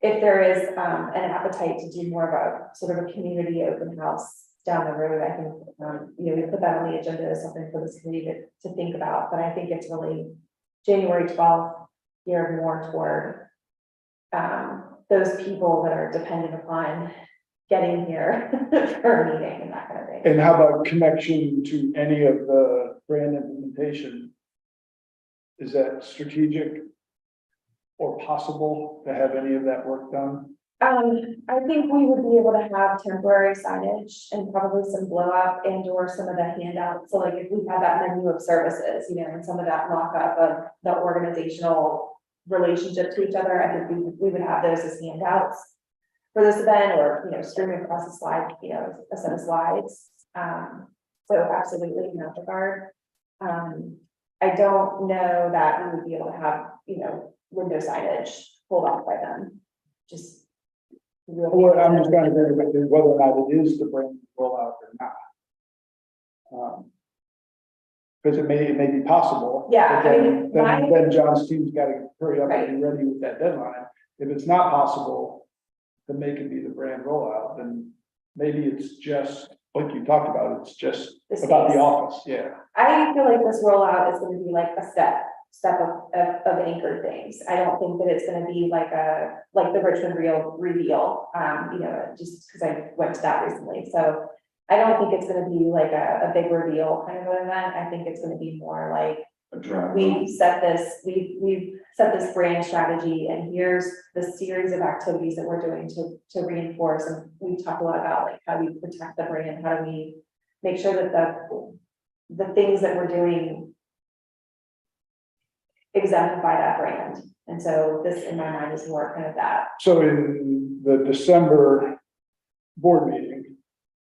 if there is, an appetite to do more of a sort of a community open house down the road, I think, you know, we put that on the agenda as something for this committee to think about, but I think it's really January 12th, geared more toward, those people that are dependent upon getting here for a meeting and that kind of thing. And how about connection to any of the brand implementation? Is that strategic or possible to have any of that work done? I think we would be able to have temporary signage and probably some blow up and or some of the handouts. So like if we have that menu of services, you know, and some of that mock up of the organizational relationship to each other, I think we would have those as handouts for this event, or, you know, streaming across the slide, you know, a set of slides. So absolutely in that regard. I don't know that we would be able to have, you know, window signage pulled off by them. Just. Well, I'm just trying to think about whether or not it is the brand rollout or not. Because it may be possible. Yeah, but I mean, then John's team's got to hurry up and be ready with that deadline. If it's not possible to make it be the brand rollout, then maybe it's just, like you talked about, it's just about the office, yeah. I feel like this rollout is gonna be like a step of anchored things. I don't think that it's gonna be like the Richmond reveal, you know, just because I went to that recently. So I don't think it's gonna be like a big reveal kind of an event. I think it's gonna be more like, we've set this brand strategy, and here's the series of activities that we're doing to reinforce. And we talked a lot about like how we protect the brand, how do we make sure that the things that we're doing exemplify that brand. And so this, in my mind, is more kind of that. So in the December board meeting,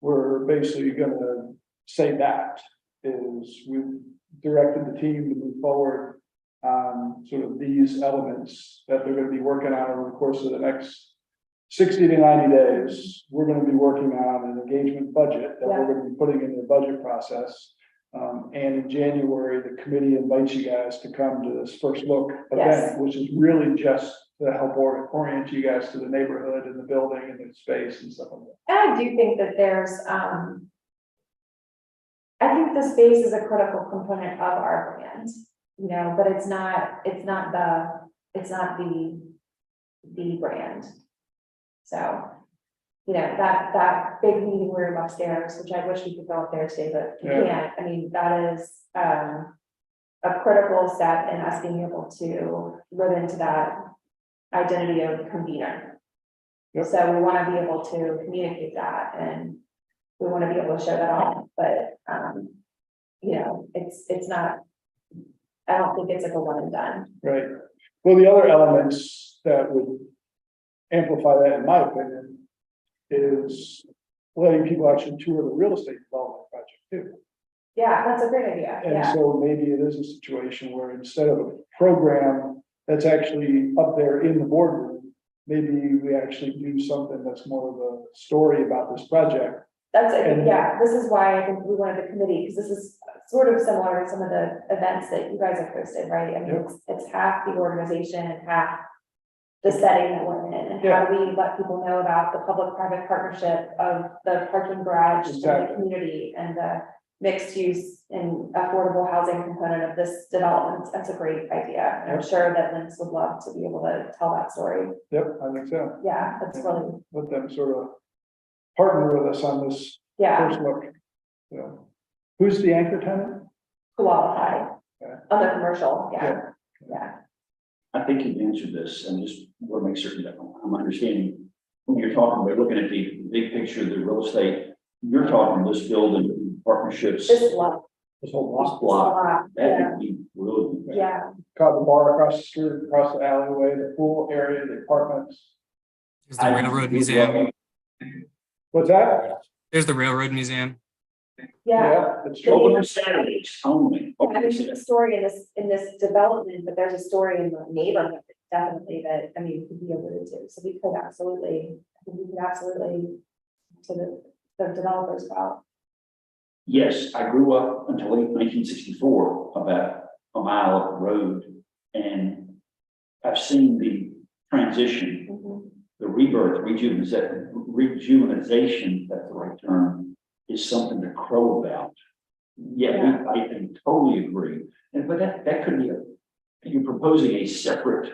we're basically gonna say that is we've directed the team to move forward on sort of these elements that they're gonna be working on over the course of the next 60 to 90 days. We're gonna be working on an engagement budget that we're gonna be putting in the budget process. And in January, the committee invites you guys to come to this first look event, which is really just to help orient you guys to the neighborhood and the building and the space and stuff like that. And I do think that there's, I think the space is a critical component of our brand, you know, but it's not the brand. So, you know, that big meeting room upstairs, which I wish we could go up there today, but we can't. I mean, that is, a critical step in us being able to live into that identity of convener. Yep. So we want to be able to communicate that, and we want to be able to show that off, but, you know, it's not, I don't think it's like a one and done. Right. Well, the other elements that would amplify that, in my opinion, is letting people actually tour the real estate development project too. Yeah, that's a great idea, And yeah. so maybe it is a situation where instead of a program that's actually up there in the boardroom, maybe we actually do something that's more of a story about this project. That's, yeah, this is why I think we wanted the committee, because this is sort of similar to some of the events that you guys have hosted, right? I mean, it's half the organization and half the setting that we're in, and how do we let people know about the public-private partnership of the parking garage in the community, and mixed use and affordable housing component of this development, that's a great idea. And I'm sure that Lynx would love to be able to tell that story. Yep, I think so. Yeah, that's really, Let them sort of partner with us on this yeah, first look. Yeah. Who's the anchor tenant? qualified Yeah. on the commercial, yeah, yeah. I think you've answered this, and just want to make certain that I'm understanding. When you're talking about looking at the big picture of the real estate, you're talking this building partnerships. This lot, This whole This block. block, that yeah, would be really. yeah, Caught the bar across the street, across the alleyway, the pool area, the apartments. There's the Railroad Museum. What's that? There's the Railroad Museum. yeah. That's true. Open on Saturdays only. I mean, there's a story in this development, but there's a story in the neighborhood, definitely, that, I mean, could be alluded to, so we could absolutely, I think we could absolutely to the developers about. Yes, I grew up until late 1964, about a mile up the road, and I've seen the transition, Mhm. the rebirth, rejuvenization, that's the right term, is something to crow about. Yeah, I totally agree, but that could be you're proposing a separate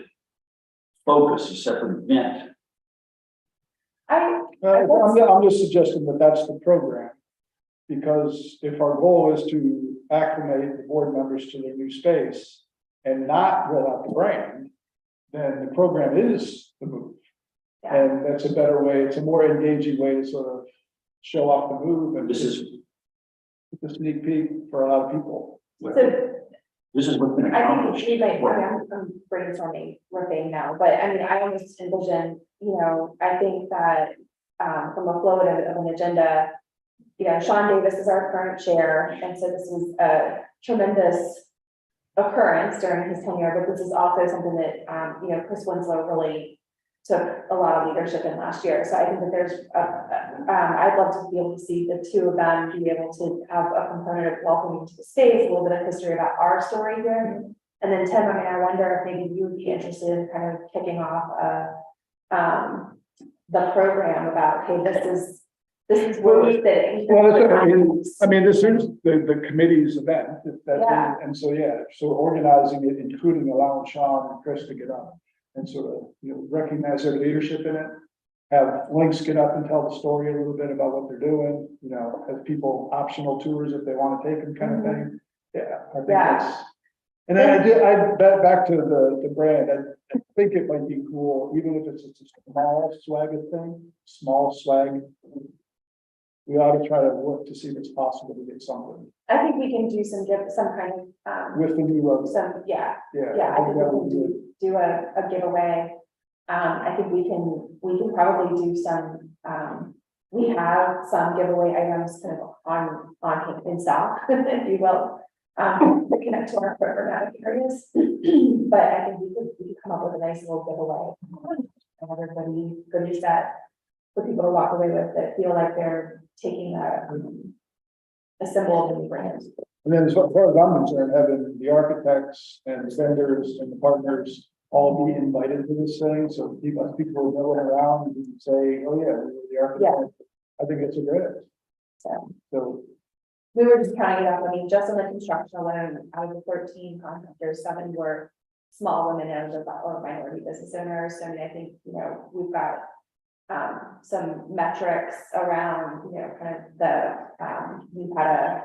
focus, a separate event. I'm just suggesting that that's the program. Because if our goal is to acclimate the board members to their new space and not roll out the brand, then the program is the move. Yeah. And that's a better way, it's a more engaging way to sort of show off the move and This is the sneak peek for a lot of people. So This is what's been I think accomplished. we might, I'm brainstorming, riffing now, but I mean, I almost envision, I think that, from a flow of an agenda, Sean Davis is our current chair, and so this is a tremendous occurrence during his tenure, but this is also something that, Chris Winslow really took a lot of leadership in last year. So I think that there's, I'd love to be able to see the two of them be able to have a component of welcoming to the space, a little bit of history about our story here. And then Tim, I mean, I wonder if maybe you would be interested in kind of kicking off the program about, hey, this is where we're sitting. Well, I mean, this is the committee's event. Yeah. And so, so organizing it, including allowing Sean and Chris to get up and sort of, recognize their leadership in it. Have Lynx get up and tell the story a little bit about what they're doing, have people optional tours if they want to take them kind of thing. Yeah, I think that's. And then back to the brand, I think it might be cool, even if it's just a small swag. We ought to try to work to see if it's possible to get something I think we can do some kind of, with the new logo. yeah, Yeah. I think we can do a giveaway. I think we can probably do some, we have some giveaway items kind of on in stock, if you will. To connect to our programmatic areas, but I think we could come up with a nice little giveaway. And everybody goodie set for people to walk away with that feel like they're taking a symbol of the new brand. And then as far as I'm concerned, having the architects and the vendors and the partners all be invited to this thing, so people are going around and say, oh yeah, we were the architect. I think it's a great idea. So We were just counting it up. I mean, just in the construction alone, out of the 13 contractors, 7 were small women owned or minority business owners. So I mean, I think, we've got some metrics around, kind of we've had a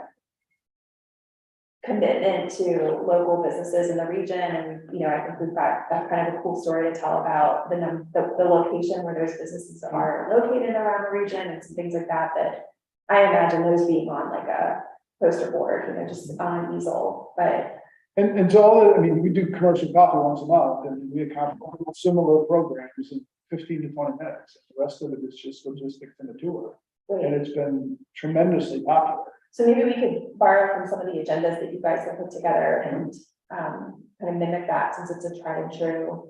commitment to local businesses in the region. And, I think we've got that kind of a cool story to tell about the location where those businesses are located around the region and some things like that, I imagine those being on like a poster board, just on an easel, but. And so I mean, we do commercial coffee once a month and we accomplish similar programs in 15 to 20 minutes. The rest of it is just logistics and a tour. And it's been tremendously popular. So maybe we could borrow from some of the agendas that you guys have put together and kind of mimic that, since it's a tried and true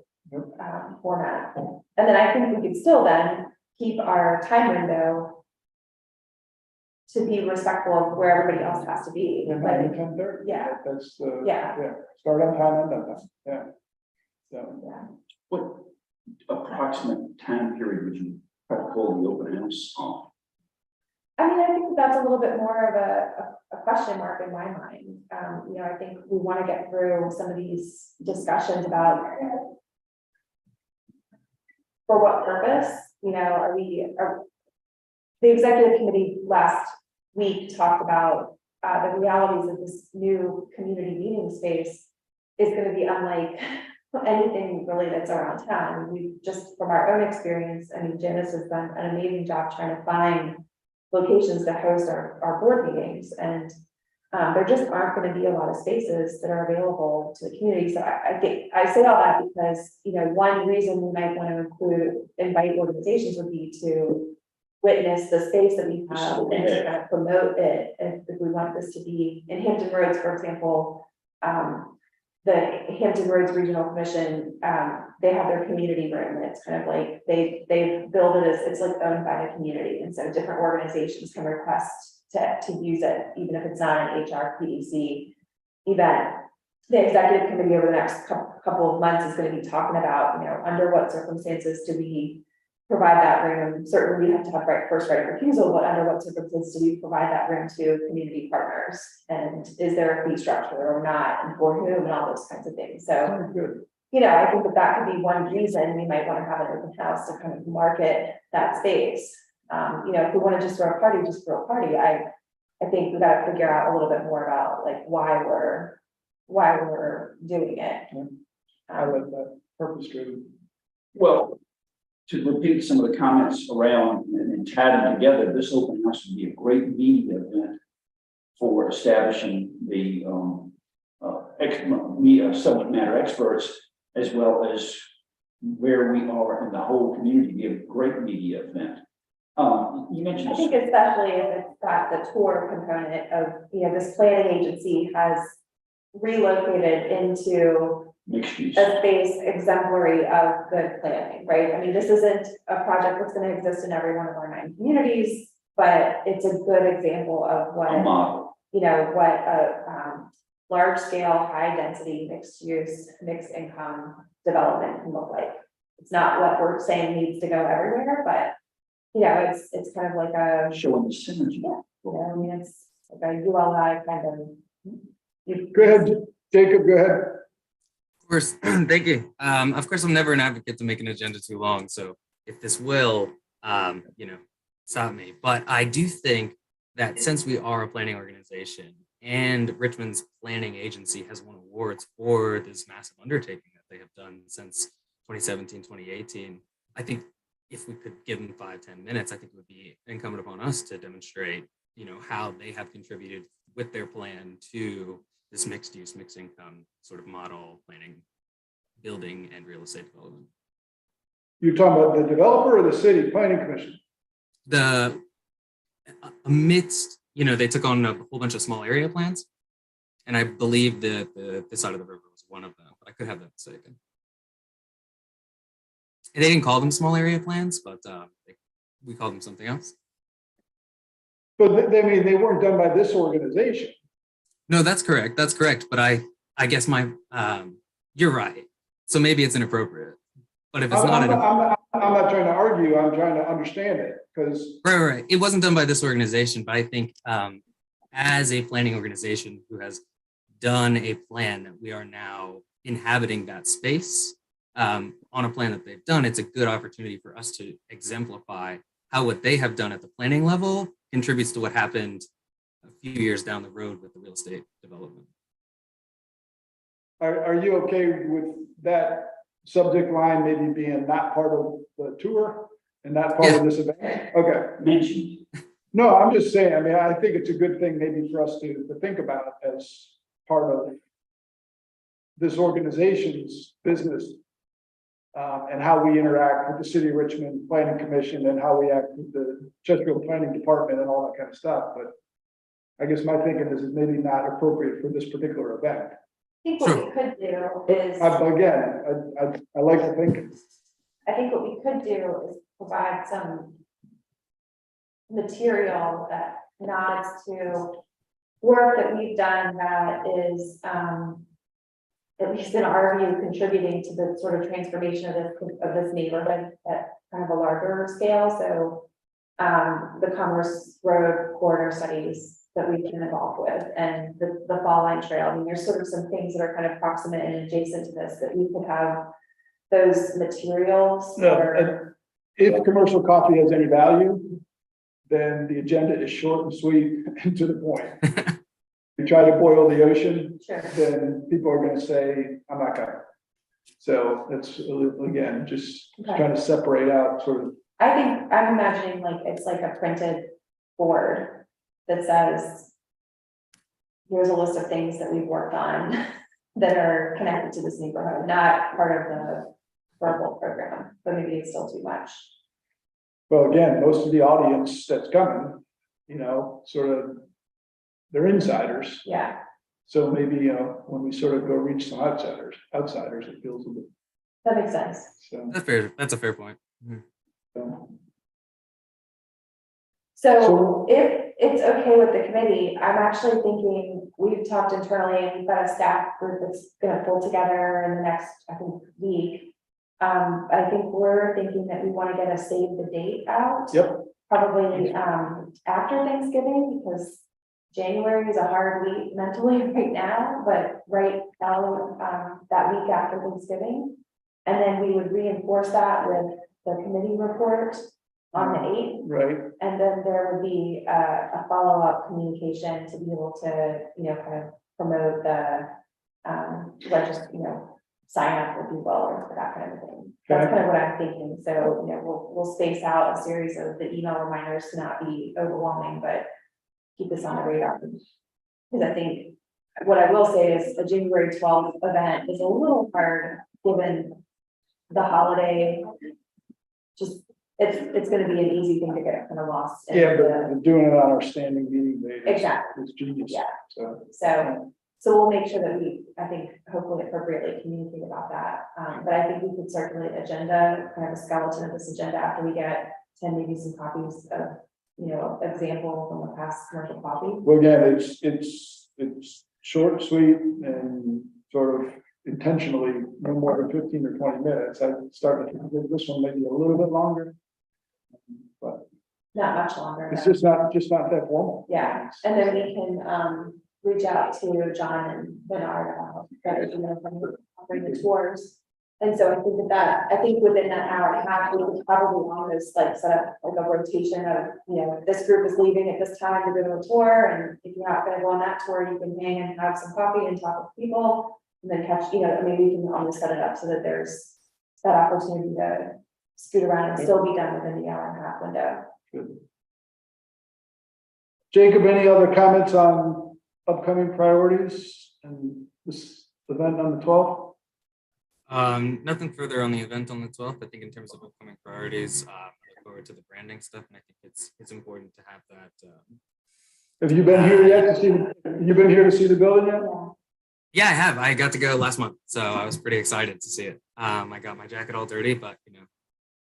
format. And then I think we could still then keep our time window to be respectful of where everybody else has to be. And Like, 10:30. yeah. That's Yeah. Start on time, end on time. Yeah. So. Yeah. What approximate time period would you try to pull the open house off? I mean, I think that's a little bit more of a question mark in my mind. You know, I think we want to get through some of these discussions about for what purpose, you know, the executive committee last week talked about the realities of this new community meeting space is going to be unlike anything really that's around town. We just, from our own experience, I mean, Janice has done an amazing job trying to find locations to host our board meetings, and there just aren't going to be a lot of spaces that are available to the community. So I think I say all that because, you know, one reason we might want to invite organizations would be to witness the space that we have and to kind of promote it. If we want this to be in Hampton Roads, for example, the Hampton Roads Regional Commission, they have their community room, and it's kind of like they've built it as it's like owned by the community, and so different organizations can request to use it, even if it's not an HRPDC event. The executive committee over the next couple of months is going to be talking about, you know, under what circumstances do we provide that room. Certainly we have to have first right of refusal, but under what circumstances do we provide that room to community partners? And is there a fee structure or not, and for whom, and all those kinds of things. So, Good. you know, I think that could be one reason we might want to have an open house to kind of market that space. You know, if we want to just throw a party, just throw a party. I think we got to figure out a little bit more about like why we're doing it. I like that, purpose driven. Well, to repeat some of the comments around and tie them together, this open house would be a great media event for establishing the subject matter experts, as well as where we are in the whole community. Be a great media event. You mentioned. I think especially if it's got the tour component of, you know, this planning agency has relocated into mixed use. a space exemplary of good planning, right? I mean, this isn't a project that's going to exist in every one of our 9 communities, but it's a good example of what, A model. you know, what a large scale, high density, mixed use, mixed income development can look like. It's not what we're saying needs to go everywhere, but you know, it's kind of like a Showing the synergy. yeah, you know, I mean, it's like a ULI kind of. Go ahead, Jacob, go ahead. Of course, thank you. Of course, I'm never an advocate to make an agenda too long. So if this will, you know, stop me. But I do think that since we are a planning organization and Richmond's planning agency has won awards for this massive undertaking that they have done since 2017, 2018, I think if we could give them 5-10 minutes, I think it would be incumbent upon us to demonstrate, you know, how they have contributed with their plan to this mixed use, mixed income sort of model planning, building and real estate development. You're talking about the developer or the city planning commission? The amidst, you know, they took on a whole bunch of small area plans, and I believe that this side of the river was one of them, but I could have that mistaken. And they didn't call them small area plans, but we called them something else. But I mean, they weren't done by this organization. No, that's correct. That's correct. But I guess you're right. So maybe it's inappropriate. But if it's I'm not not trying to argue. I'm trying to understand it because. Right. It wasn't done by this organization, but I think as a planning organization who has done a plan, we are now inhabiting that space on a plan that they've done. It's a good opportunity for us to exemplify how what they have done at the planning level contributes to what happened a few years down the road with the real estate development. Are you okay with that subject line maybe being not part of the tour and not part of this event? Okay. Mentioned. No, I'm just saying, I mean, I think it's a good thing maybe for us to think about as part of this organization's business. And how we interact with the City of Richmond Planning Commission and how we act with the Chesterfield Planning Department and all that kind of stuff. But I guess my thinking is maybe not appropriate for this particular event. I think what we could do is, I like the thinking. I think what we could do is provide some material that nods to work that we've done that is, at least in our view, contributing to the sort of transformation of this neighborhood at kind of a larger scale. So, the Commerce Road corridor studies that we've been involved with, and the Fall Line Trail. I mean, there's sort of some things that are kind of proximate and adjacent to this, that we could have those materials. No, or- and if commercial coffee has any value, then the agenda is short and sweet and to the point. You try to boil the ocean, Sure. then people are gonna say, I'm not gonna. So that's, again, just Okay. trying to separate out sort of, I think, I'm imagining like, it's like a printed board that says, here's a list of things that we've worked on that are connected to this neighborhood, not part of the verbal program, but maybe it's still too much. well, again, most of the audience that's coming, sort of, they're insiders. Yeah, So maybe, when we sort of go reach some outsiders, it feels a bit, that makes sense. so. That's a fair point. So if it's okay with the committee, I'm actually thinking, we've talked internally and we've got a staff group that's gonna pull together in the next, I think, week. I think we're thinking that we wanna get a save the date out. Yep. Probably, after Thanksgiving, because January is a hard week mentally right now, but right now, that week after Thanksgiving. And then we would reinforce that with the committee report on the 8th. Right, And then there would be a follow-up communication to be able to, kind of promote the, sign up for people or that kind of thing. That's Okay. kind of what I'm thinking. So, we'll space out a series of the email reminders to not be overwhelming, but keep this on the radar. Because I think, what I will say is a January 12th event is a little hard, given the holiday. Just, it's gonna be an easy thing to get kind of lost. in yeah, the- but doing it on our standing meeting day. Exactly. Is genius. Yeah. So, So we'll make sure that we, I think, hopefully appropriately communicate about that. But I think we could circulate agenda, kind of a skeleton of this agenda after we get 10, maybe some copies of, example from the past commercial coffee. well, again, it's short, sweet, and sort of intentionally no more than 15 or 20 minutes. I started to think this one maybe a little bit longer. But Not much longer. it's no. just not that formal. Yeah, and then we can, reach out to John and Bernard about that, from offering the tours. And so I think within that hour and a half, we would probably almost like set up like a rotation of, this group is leaving at this time to go to a tour. And if you're not gonna go on that tour, you can hang and have some coffee and talk with people. And then catch, we can almost set it up so that there's that opportunity to scoot around and still be done within the hour and a half window. Good. Jacob, any other comments on upcoming priorities and this event on the 12th? Nothing further on the event on the 12th. I think in terms of upcoming priorities, I look forward to the branding stuff, and I think it's important to have that. Have you been here yet to see, you've been here to see the building yet? Yeah. Yeah, I have. I got to go last month, so I was pretty excited to see it. I got my jacket all dirty, but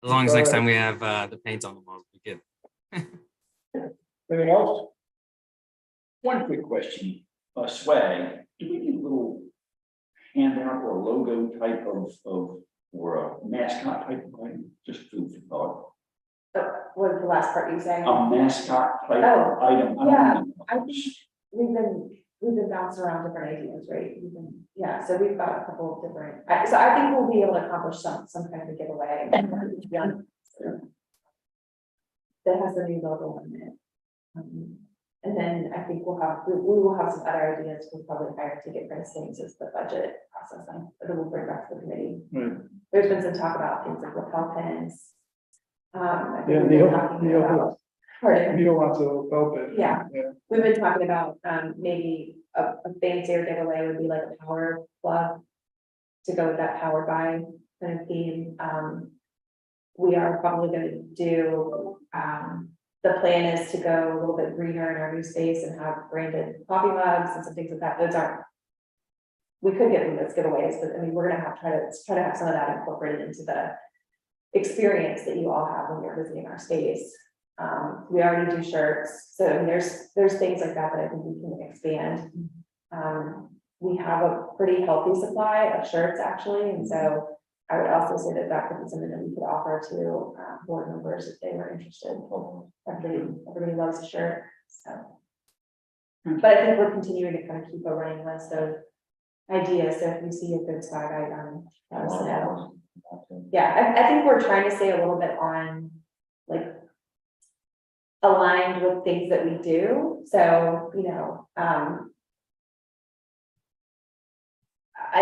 as long as next time we have the paint on the walls, we good. Anything else? One quick question, swag, do we need a little handout or a logo type of, or a mascot type of thing, just food for thought? What was the last part you saying? A mascot type Oh, of item. yeah, I think we've been bouncing around different ideas, right? So we've got a couple of different, so I think we'll be able to accomplish some kind of a giveaway. That has the new logo on it. And then I think we will have some other ideas. We'll probably hire ticket price things as the budget processing, that we'll bring back to the committee. Right. There's been some talk about things like lapel pins. I think Yeah, we've been Neil talking about- Pardon? Neil wants to help it. Yeah. We've been talking about, maybe a fancier giveaway would be like a power plug to go with that powered by kind of theme. We are probably gonna do, the plan is to go a little bit greener in our new space and have branded coffee mugs and some things like that. Those aren't, we could get them as giveaways, but I mean, we're gonna try to have some of that incorporated into the experience that you all have when you're visiting our space. We already do shirts, so I mean, there's things like that I think we can expand. We have a pretty healthy supply of shirts actually, and so I would also say that that could be something that we could offer to board members if they were interested. Everybody loves a shirt, so. But I think we're continuing to kind of keep a running list of ideas, so if you see a good swag item, let us know. Yeah, I think we're trying to stay a little bit on, like, aligned with things that we do, so, you know, I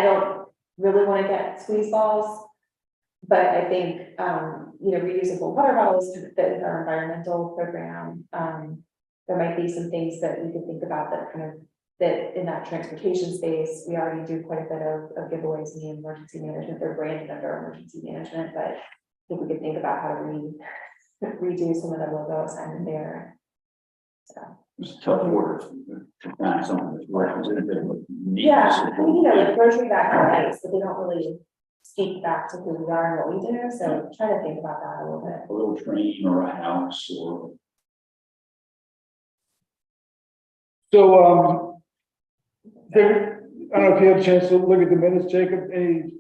don't really want to get squeeze balls, but I think, you know, reusable water bottles could fit with our environmental program. There might be some things that we could think about that kind of fit in that transportation space. We already do quite a bit of giveaways in the emergency management. They're branded under emergency management, but I think we could think about how to redo some of the logo assignment there. So. It's a tough order to find something that's representative of needs. Yeah, I mean, you know, the grocery bags are nice, but they don't really speak back to who we are and what we do, so try to think about that a little bit. A little train or a house or. So, there, I don't know if you had a chance to look at the minutes, Jacob, any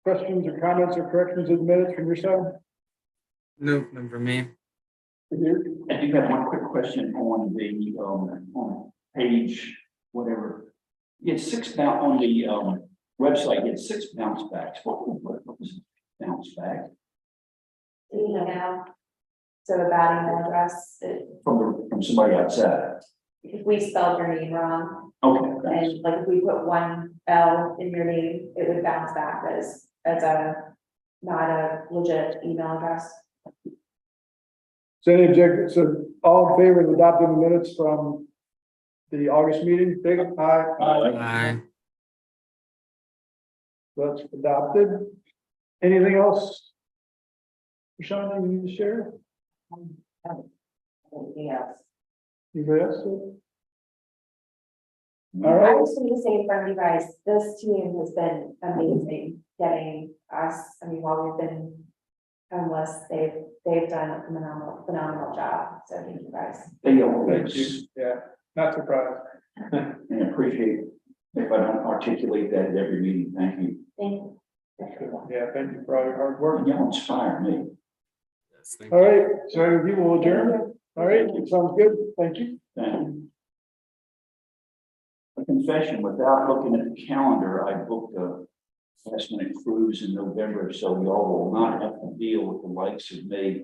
questions or comments or corrections of the minutes from your side? No, none for me. I do have one quick question on the, on page, whatever. It's on the, website, it's 6 bounce backs. What was bounce back? Email, so a bad email address, From somebody outside. if we spelled your name wrong, Okay, thanks. and like if we put one L in your name, it would bounce back as not a legit email address. So any objection, so all in favor of adopting the minutes from the August meeting, Jacob? Aye. Aye. That's adopted. Anything else? Sean, you need to share? Anything else? Anybody else? All I right, was going to say in front of you guys, this team has been amazing getting us, I mean, while we've been homeless, they've done a phenomenal job, so thank you guys. They thank always, you. Yeah, not surprised. and appreciate if I don't articulate that at every meeting, thank you. Thank you. Yeah, thank you for all your hard work. Y'all inspire me. Yes, thank All you. right, so people will adjourn. All right, sounds good. Thank you. Thank you. A confession, without looking at the calendar, I booked a last minute cruise in November, so we all will not have to deal with the likes of me